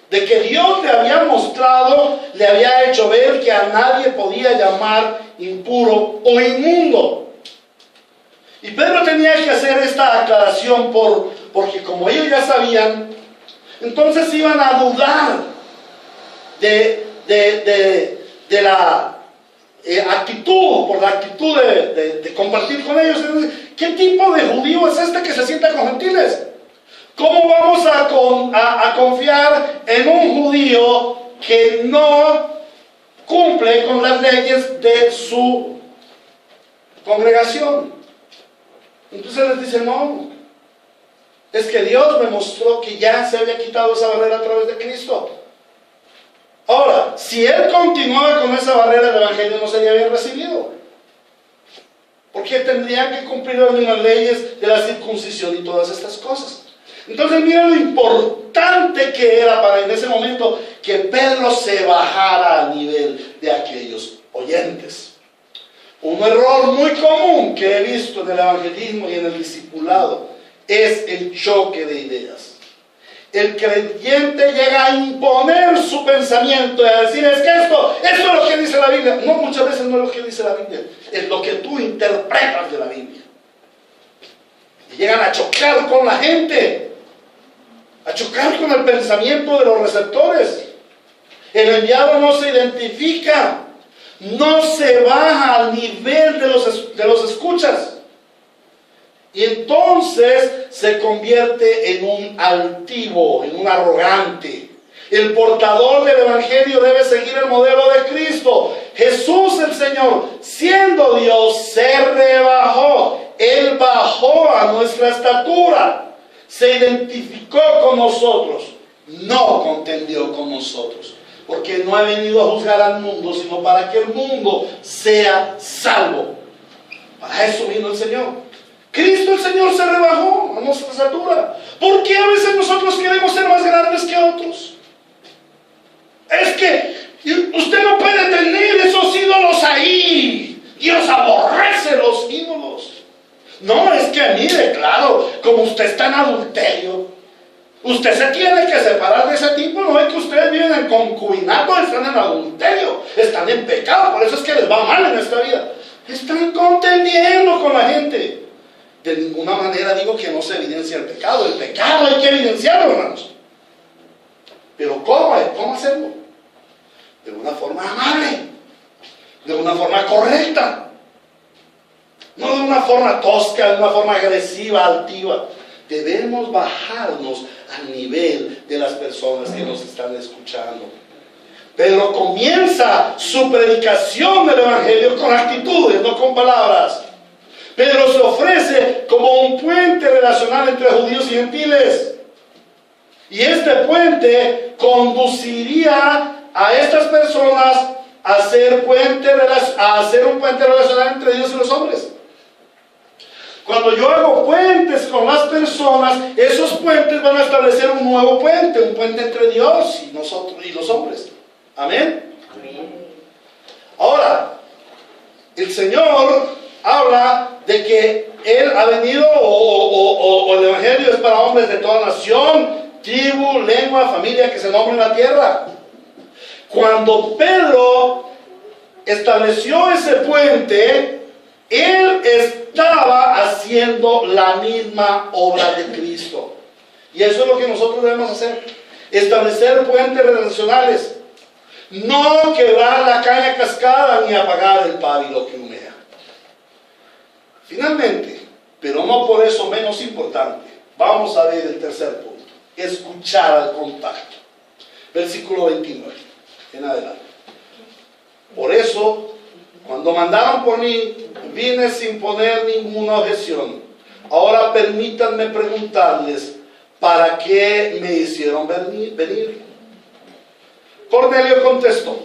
de que Dios le había mostrado, le había hecho ver que a nadie podía llamar impuro o inmundo. Y Pedro tenía que hacer esta aclaración porque como ellos ya sabían, entonces iban a dudar de la actitud, por la actitud de compartir con ellos. ¿Qué tipo de judío es este que se sienta con gentiles? ¿Cómo vamos a confiar en un judío que no cumple con las leyes de su congregación? Entonces les dice, no, es que Dios me mostró que ya se había quitado esa barrera a través de Cristo. Ahora, si él continuaba con esa barrera, el evangelio no sería bien recibido, porque tendrían que cumplir las mismas leyes de la circuncisión y todas estas cosas. Entonces miren lo importante que era para en ese momento que Pedro se bajara al nivel de aquellos oyentes. Un error muy común que he visto en el evangelismo y en el discipulado es el choque de ideas. El creyente llega a imponer su pensamiento y a decir, es que esto es lo que dice la Biblia. No, muchas veces no es lo que dice la Biblia, es lo que tú interpretas de la Biblia. Y llegan a chocar con la gente, a chocar con el pensamiento de los receptores. El enviado no se identifica, no se baja al nivel de los escuchas. Y entonces se convierte en un altivo, en un arrogante. El portador del evangelio debe seguir el modelo de Cristo. Jesús el Señor, siendo Dios, se rebajó. Él bajó a nuestra estatura. Se identificó con nosotros. No contendió con nosotros. Porque no ha venido a juzgar al mundo, sino para que el mundo sea salvo. Para eso vino el Señor. Cristo el Señor se rebajó a nuestra estatura. ¿Por qué a veces nosotros queremos ser más grandes que otros? Es que usted no puede tener esos ídolos ahí. Dios aborrece los ídolos. No, es que mire, claro, como usted está en adulterio, usted se tiene que separar de ese tipo. No es que ustedes viven en concubinato, están en adulterio, están en pecado, por eso es que les va mal en esta vida. Están contendiendo con la gente. De ninguna manera digo que no se evidencia el pecado. El pecado hay que evidenciarlo, hermanos. Pero ¿cómo? ¿Cómo hacerlo? De una forma amable, de una forma correcta, no de una forma tosca, de una forma agresiva, altiva. Debemos bajarnos al nivel de las personas que nos están escuchando. Pedro comienza su predicación del evangelio con actitudes, no con palabras. Pedro se ofrece como un puente relacional entre judíos y gentiles. Y este puente conduciría a estas personas a hacer un puente relacional entre Dios y los hombres. Cuando yo hago puentes con las personas, esos puentes van a establecer un nuevo puente, un puente entre Dios y nosotros y los hombres. Amén. Amén. Ahora, el Señor habla de que Él ha venido, o el evangelio es para hombres de toda nación, tribu, lengua, familia que se nombre en la tierra. Cuando Pedro estableció ese puente, él estaba haciendo la misma obra de Cristo. Y eso es lo que nosotros debemos hacer: establecer puentes relacionales, no quebrar la caña cascada ni apagar el pábilo que humea. Finalmente, pero no por eso menos importante, vamos a ver el tercer punto: escuchar al contacto. Versículo 29 en adelante. Por eso, cuando mandaron por mí, vine sin poner ninguna objeción. Ahora permítanme preguntarles, ¿para qué me hicieron venir? Cornelio contestó: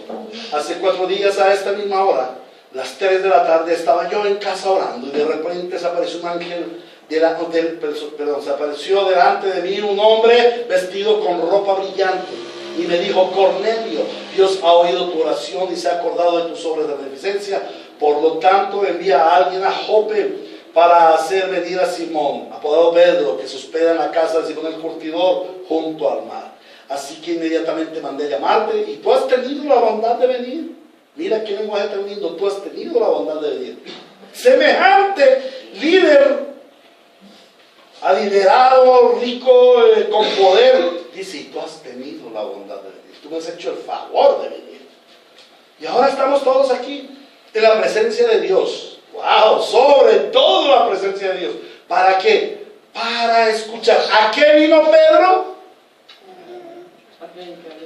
hace 4 días a esta misma hora las 3 de la tarde, estaba yo en casa orando y de repente se apareció un ángel, se apareció delante de mí un hombre vestido con ropa brillante y me dijo: Cornelio, Dios ha oído tu oración y se ha acordado de tus obras de beneficencia, por lo tanto envía a alguien a Jope para hacer venir a Simón, apodado Pedro, que se hospeda en la casa de Simón el curtidor junto al mar. Así que inmediatamente mandé llamarte y tú has tenido la bondad de venir. Mira qué lenguaje tan lindo, tú has tenido la bondad de venir. Semejante líder, adinerado, rico, con poder, dice: y tú has tenido la bondad de venir. Tú me has hecho el favor de venir. Y ahora estamos todos aquí en la presencia de Dios. ¡Wow! Sobre todo la presencia de Dios. ¿Para qué? Para escuchar. ¿A qué vino Pedro?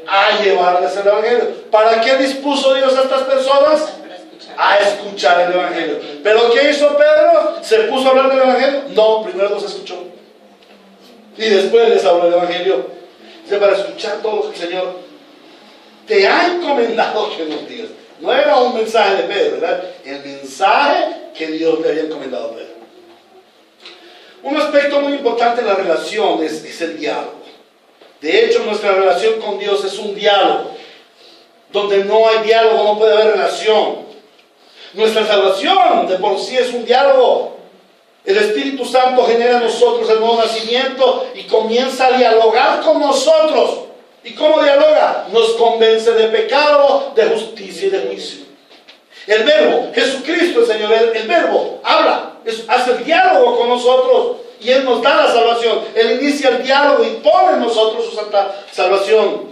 A llevarles el Evangelio. ¿Para qué dispuso Dios a estas personas? A escuchar el Evangelio. ¿Pero qué hizo Pedro? ¿Se puso a hablar del Evangelio? No, primero los escuchó y después les habló el Evangelio. Dice: para escuchar todo lo que el Señor te ha encomendado que nos digas. No era un mensaje de Pedro, ¿verdad? El mensaje que Dios le había encomendado a Pedro. Un aspecto muy importante de la relación es el diálogo. De hecho, nuestra relación con Dios es un diálogo. Donde no hay diálogo no puede haber relación. Nuestra salvación de por sí es un diálogo. El Espíritu Santo genera en nosotros el nuevo nacimiento y comienza a dialogar con nosotros. ¿Y cómo dialoga? Nos convence de pecado, de justicia y de juicio. El verbo, Jesucristo el Señor, el verbo habla, hace el diálogo con nosotros y Él nos da la salvación. Él inicia el diálogo y pone en nosotros su santa salvación.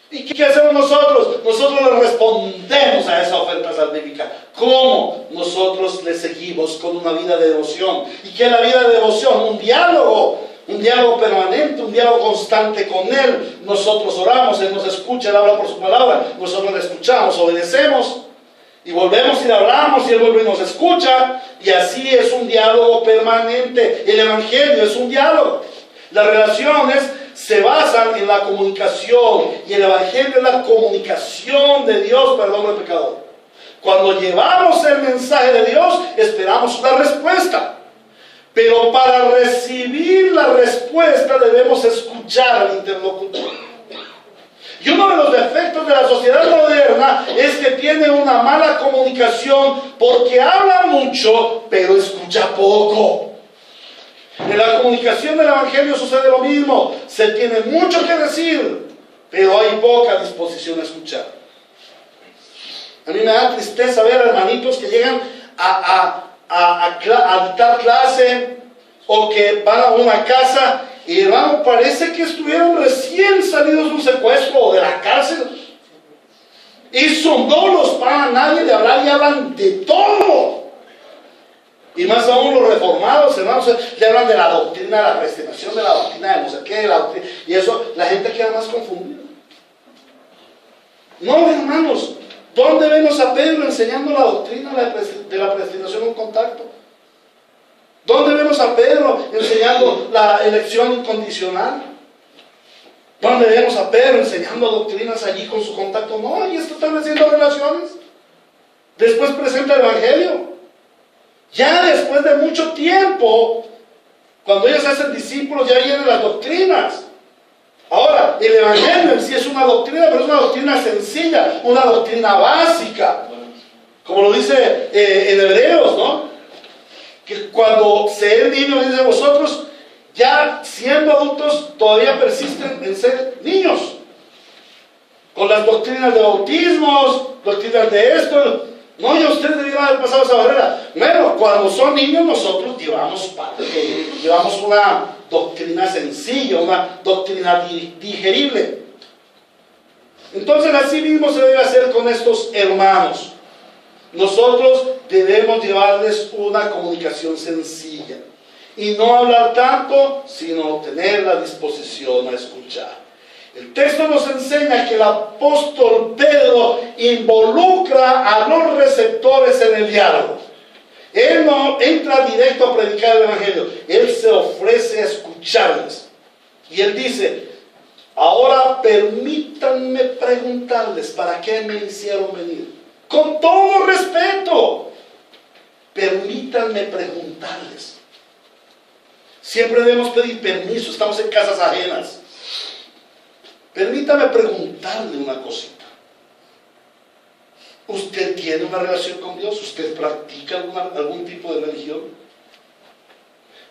¿Y qué hacemos nosotros? Nosotros le respondemos a esa oferta salvífica. ¿Cómo? Nosotros le seguimos con una vida de devoción. ¿Y qué es la vida de devoción? Un diálogo permanente, un diálogo constante con Él. Nosotros oramos, Él nos escucha, Él habla por su palabra, nosotros le escuchamos, obedecemos y volvemos y le hablamos y Él vuelve y nos escucha, y así es un diálogo permanente. El Evangelio es un diálogo. Las relaciones se basan en la comunicación y el Evangelio es la comunicación de Dios para el hombre pecador. Cuando llevamos el mensaje de Dios, esperamos una respuesta. Pero para recibir la respuesta debemos escuchar al interlocutor. Y uno de los defectos de la sociedad moderna es que tiene una mala comunicación porque habla mucho, pero escucha poco. En la comunicación del Evangelio sucede lo mismo. Se tiene mucho que decir, pero hay poca disposición a escuchar. A mí me da tristeza ver a hermanitos que llegan a dar clase o que van a una casa y, hermano, parece que estuvieron recién salidos de un secuestro o de la cárcel y no los para nadie de hablar y hablan de todo. Y más aún los reformados, hermanos, le hablan de la doctrina de la predestinación, de la doctrina de no sé qué, de la doctrina, y eso, la gente queda más confundida. No, hermanos, ¿dónde vemos a Pedro enseñando la doctrina de la predestinación en contacto? ¿Dónde vemos a Pedro enseñando la elección incondicional? ¿Dónde vemos a Pedro enseñando doctrinas allí con su contacto? No, ahí está estableciendo relaciones. Después presenta el Evangelio. Ya después de mucho tiempo, cuando ellos hacen discípulos, ya vienen las doctrinas. Ahora, el Evangelio en sí es una doctrina, pero es una doctrina sencilla, una doctrina básica. Como lo dice en Hebreos, ¿no? Que cuando se es niño, dice: vosotros, ya siendo adultos, todavía persisten en ser niños. Con las doctrinas de bautismos, doctrinas de esto. No, ya ustedes debieron haber pasado esa barrera. Bueno, cuando son niños, nosotros llevamos una doctrina sencilla, una doctrina digerible. Entonces, así mismo se debe hacer con estos hermanos. Nosotros debemos llevarles una comunicación sencilla y no hablar tanto, sino tener la disposición a escuchar. El texto nos enseña que el apóstol Pedro involucra a los receptores en el diálogo. Él no entra directo a predicar el Evangelio, él se ofrece a escucharles. Y él dice: ahora permítanme preguntarles, ¿para qué me hicieron venir? Con todo respeto, permítanme preguntarles. Siempre debemos pedir permiso, estamos en casas ajenas. Permítame preguntarle una cosita. ¿Usted tiene una relación con Dios? ¿Usted practica algún tipo de religión?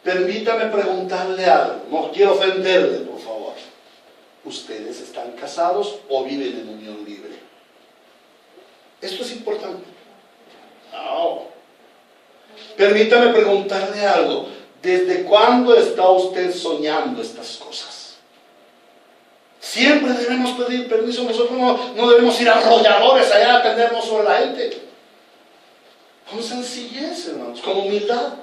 Permítame preguntarle algo. No quiero ofenderle, por favor. ¿Ustedes están casados o viven en unión libre? Esto es importante. No. Permítame preguntarle algo. ¿Desde cuándo está usted soñando estas cosas? Siempre debemos pedir permiso. Nosotros no debemos ir arrolladores allá a atendernos sobre la gente. Con sencillez, hermanos, con humildad.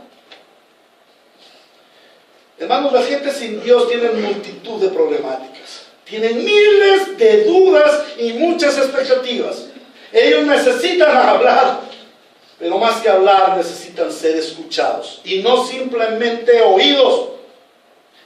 Hermanos, la gente sin Dios tiene multitud de problemáticas. Tienen miles de dudas y muchas expectativas. Ellos necesitan hablar, pero más que hablar necesitan ser escuchados. Y no simplemente oídos.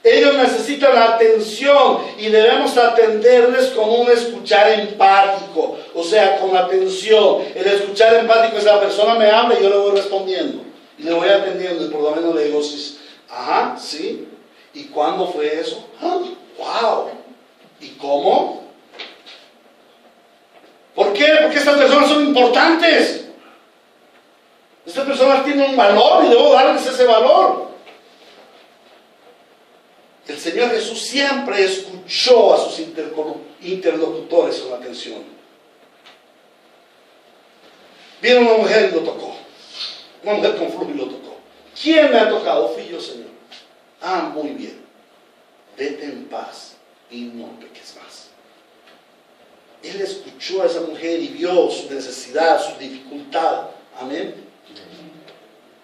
Ellos necesitan atención y debemos atenderles con un escuchar empático. O sea, con atención. El escuchar empático es la persona me habla y yo le voy respondiendo. Y le voy atendiendo y por lo menos le digo, sí, ajá, sí. ¿Y cuándo fue eso? ¡Ah, wow! ¿Y cómo? ¿Por qué? Porque estas personas son importantes. Estas personas tienen un valor y debo darles ese valor. El Señor Jesús siempre escuchó a sus interlocutores con atención. Vino una mujer y lo tocó. Una mujer con flujo y lo tocó. ¿Quién me ha tocado? Fui yo, Señor. Ah, muy bien. Vete en paz y no peques más. Él escuchó a esa mujer y vio su necesidad, su dificultad. Amén.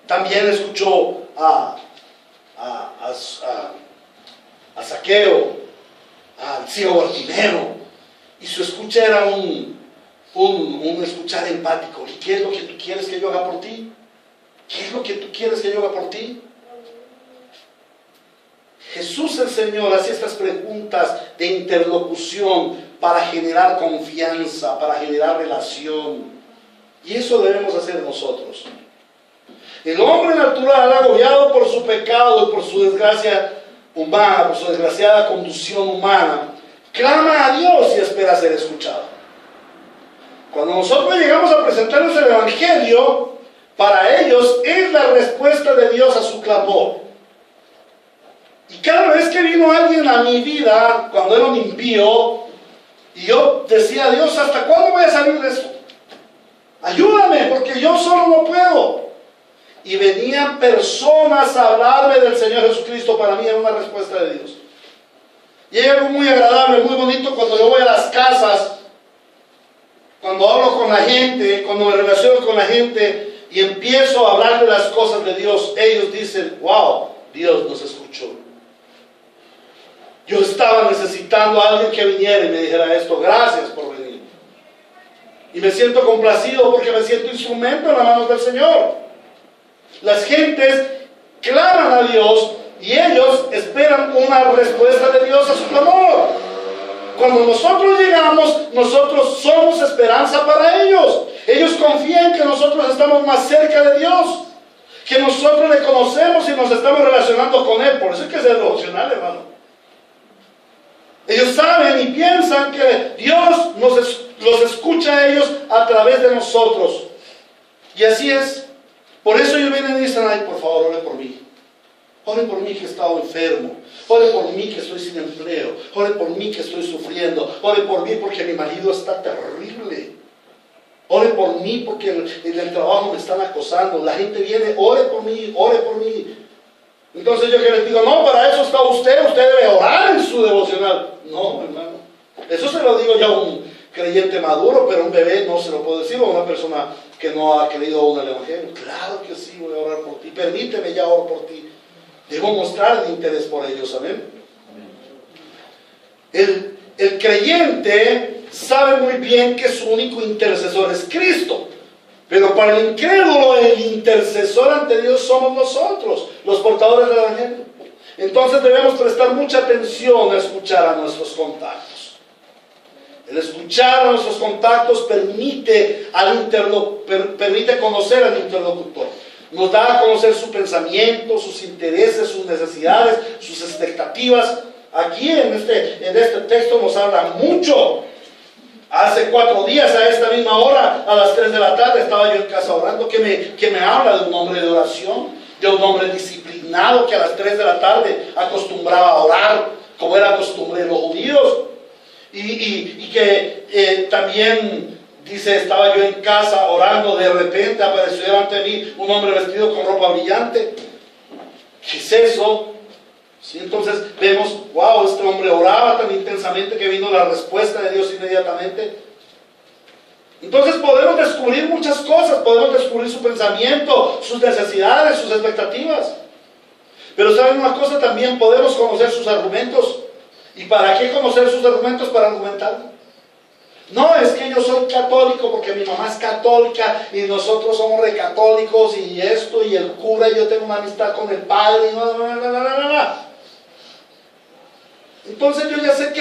También escuchó a Zaqueo, al ciego Bartimeo, y su escucha era un escuchar empático. ¿Y qué es lo que tú quieres que yo haga por ti? ¿Qué es lo que tú quieres que yo haga por ti? Jesús el Señor hace estas preguntas de interlocución para generar confianza, para generar relación. Y eso debemos hacer nosotros. El hombre natural, agobiado por su pecado y por su desgracia humana, por su desgraciada conducción humana, clama a Dios y espera ser escuchado. Cuando nosotros llegamos a presentarles el Evangelio, para ellos es la respuesta de Dios a su clamor. Y cada vez que vino alguien a mi vida, cuando era un impío, y yo decía a Dios, ¿hasta cuándo voy a salir de esto? Ayúdame, porque yo solo no puedo. Y venían personas a hablarme del Señor Jesucristo. Para mí era una respuesta de Dios. Y hay algo muy agradable, muy bonito cuando yo voy a las casas, cuando hablo con la gente, cuando me relaciono con la gente y empiezo a hablar de las cosas de Dios. Ellos dicen, wow, Dios nos escuchó. Yo estaba necesitando a alguien que viniera y me dijera esto. Gracias por venir. Y me siento complacido porque me siento instrumento en las manos del Señor. Las gentes claman a Dios y ellos esperan una respuesta de Dios a su clamor. Cuando nosotros llegamos, nosotros somos esperanza para ellos. Ellos confían que nosotros estamos más cerca de Dios, que nosotros le conocemos y nos estamos relacionando con Él. Por eso es que es devocional, hermano. Ellos saben y piensan que Dios los escucha a ellos a través de nosotros. Y así es. Por eso ellos vienen y dicen, ay, por favor, ore por mí. Ore por mí que he estado enfermo. Ore por mí que estoy sin empleo. Ore por mí que estoy sufriendo. Ore por mí porque mi marido está terrible. Ore por mí porque en el trabajo me están acosando. La gente viene, ore por mí, ore por mí. Entonces yo que les digo, no, para eso está usted debe orar en su devocional. No, hermano. Eso se lo digo ya a un creyente maduro, pero a un bebé no se lo puedo decir, o a una persona que no ha creído aún el Evangelio. Claro que sí, voy a orar por ti. Permíteme, ya oro por ti. Debo mostrar el interés por ellos, amén. El creyente sabe muy bien que su único intercesor es Cristo. Pero para el incrédulo, el intercesor ante Dios somos nosotros, los portadores del Evangelio. Entonces debemos prestar mucha atención a escuchar a nuestros contactos. El escuchar a nuestros contactos permite conocer al interlocutor. Nos da a conocer su pensamiento, sus intereses, sus necesidades, sus expectativas. Aquí en este texto nos habla mucho. Hace 4 días a esta misma hora, a las 3 de la tarde, estaba yo en casa orando, que me habla de un hombre de oración, de un hombre disciplinado que a las 3 de la tarde acostumbraba a orar, como era costumbre de los judíos. Y que también dice, estaba yo en casa orando, de repente apareció delante de mí un hombre vestido con ropa brillante. ¿Qué es eso? ¿Sí? Entonces vemos, wow, este hombre oraba tan intensamente que vino la respuesta de Dios inmediatamente. Entonces podemos descubrir muchas cosas, podemos descubrir su pensamiento, sus necesidades, sus expectativas. Pero ¿saben una cosa? También podemos conocer sus argumentos. ¿Y para qué conocer sus argumentos? Para argumentar. No es que yo soy católico porque mi mamá es católica y nosotros somos recatólicos y esto y el cura y yo tengo una amistad con el padre y no. Entonces yo ya sé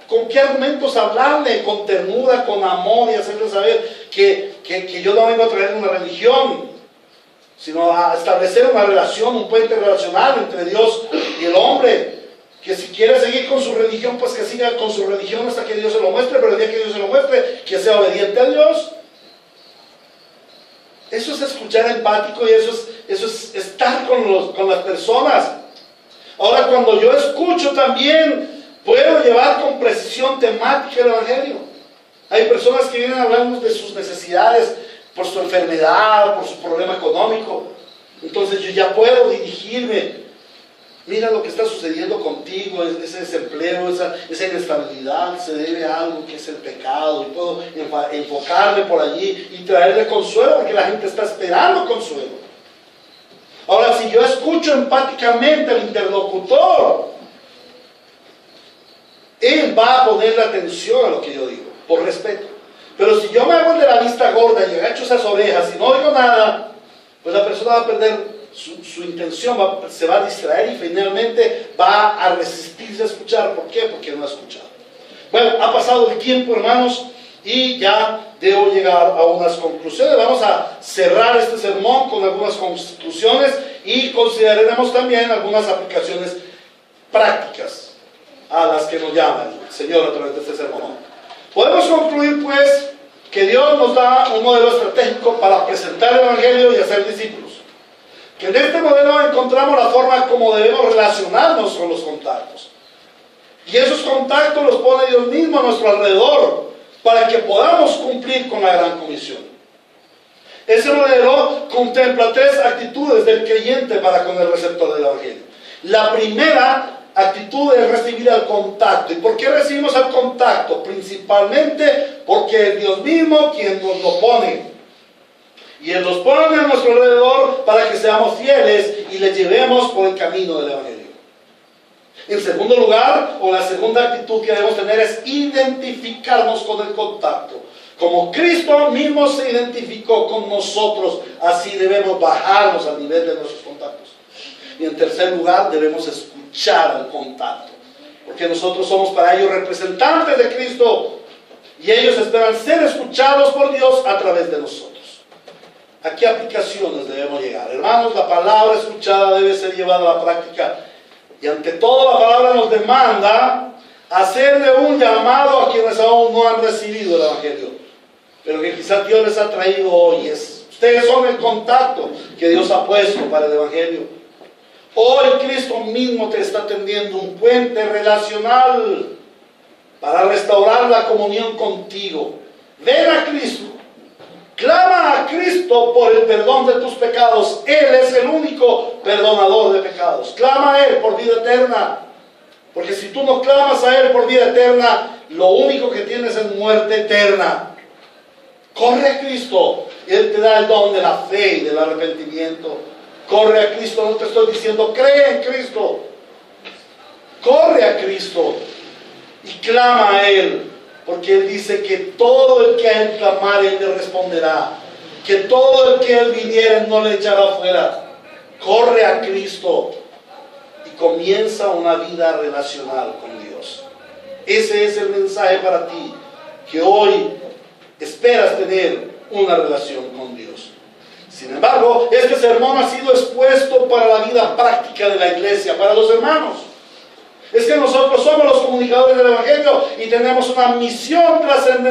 con qué argumentos hablarle, con ternura, con amor y hacerle saber que yo no vengo a traer una religión, sino a establecer una relación, un puente relacional entre Dios y el hombre. Que si quiere seguir con su religión, pues que siga con su religión hasta que Dios se lo muestre, pero el día que Dios se lo muestre, que sea obediente a Dios. Eso es escuchar empático y eso es estar con las personas. Ahora, cuando yo escucho también, puedo llevar con precisión temática el Evangelio. Hay personas que vienen a hablarnos de sus necesidades, por su enfermedad, por su problema económico. Entonces yo ya puedo dirigirme. Mira lo que está sucediendo contigo, ese desempleo, esa inestabilidad, se debe a algo que es el pecado. Y puedo enfocarme por allí y traerle consuelo, porque la gente está esperando consuelo. Ahora, si yo escucho empáticamente al interlocutor, él va a ponerle atención a lo que yo digo, por respeto. Pero si yo me hago de la vista gorda y agacho esas orejas y no oigo nada, pues la persona va a perder su intención, se va a distraer y finalmente va a resistirse a escuchar. ¿Por qué? Porque no ha escuchado. Bueno, ha pasado el tiempo, hermanos, y ya debo llegar a unas conclusiones. Vamos a cerrar este sermón con algunas conclusiones y consideraremos también algunas aplicaciones prácticas a las que nos llama el Señor a través de este sermón. Podemos concluir, pues, que Dios nos da un modelo estratégico para presentar el Evangelio y hacer discípulos. Que en este modelo encontramos la forma como debemos relacionarnos con los contactos. Y esos contactos los pone Dios mismo a nuestro alrededor para que podamos cumplir con la gran comisión. Ese modelo contempla 3 actitudes del creyente para con el receptor del Evangelio. La primera actitud es recibir al contacto. ¿Y por qué recibimos al contacto? Principalmente porque es Dios mismo quien nos lo pone. Y Él nos pone a nuestro alrededor para que seamos fieles y le llevemos por el camino del Evangelio. En segundo lugar, o la segunda actitud que debemos tener es identificarnos con el contacto. Como Cristo mismo se identificó con nosotros, así debemos bajarnos al nivel de nuestros contactos. Y en tercer lugar, debemos escuchar al contacto, porque nosotros somos para ellos representantes de Cristo y ellos esperan ser escuchados por Dios a través de nosotros. ¿A qué aplicaciones debemos llegar? Hermanos, la palabra escuchada debe ser llevada a la práctica. Y ante todo la palabra nos demanda hacerle un llamado a quienes aún no han recibido el Evangelio, pero que quizás Dios les ha traído hoy. Ustedes son el contacto que Dios ha puesto para el Evangelio. Hoy Cristo mismo te está tendiendo un puente relacional para restaurar la comunión contigo. Ven a Cristo. Clama a Cristo por el perdón de tus pecados. Él es el único perdonador de pecados. Clama a Él por vida eterna. Porque si tú no clamas a Él por vida eterna, lo único que tienes es muerte eterna. Corre a Cristo. Él te da el don de la fe y del arrepentimiento. Corre a Cristo. No te estoy diciendo cree en Cristo. Corre a Cristo y clama a Él. Porque Él dice que todo el que a Él clamare, Él le responderá. Que todo el que Él viniera, no le echará afuera. Corre a Cristo y comienza una vida relacional con Dios. Ese es el mensaje para ti, que hoy esperas tener una relación con Dios. Sin embargo, este sermón ha sido expuesto para la vida práctica de la iglesia, para los hermanos. Es que nosotros somos los comunicadores del Evangelio y tenemos una misión trascendental.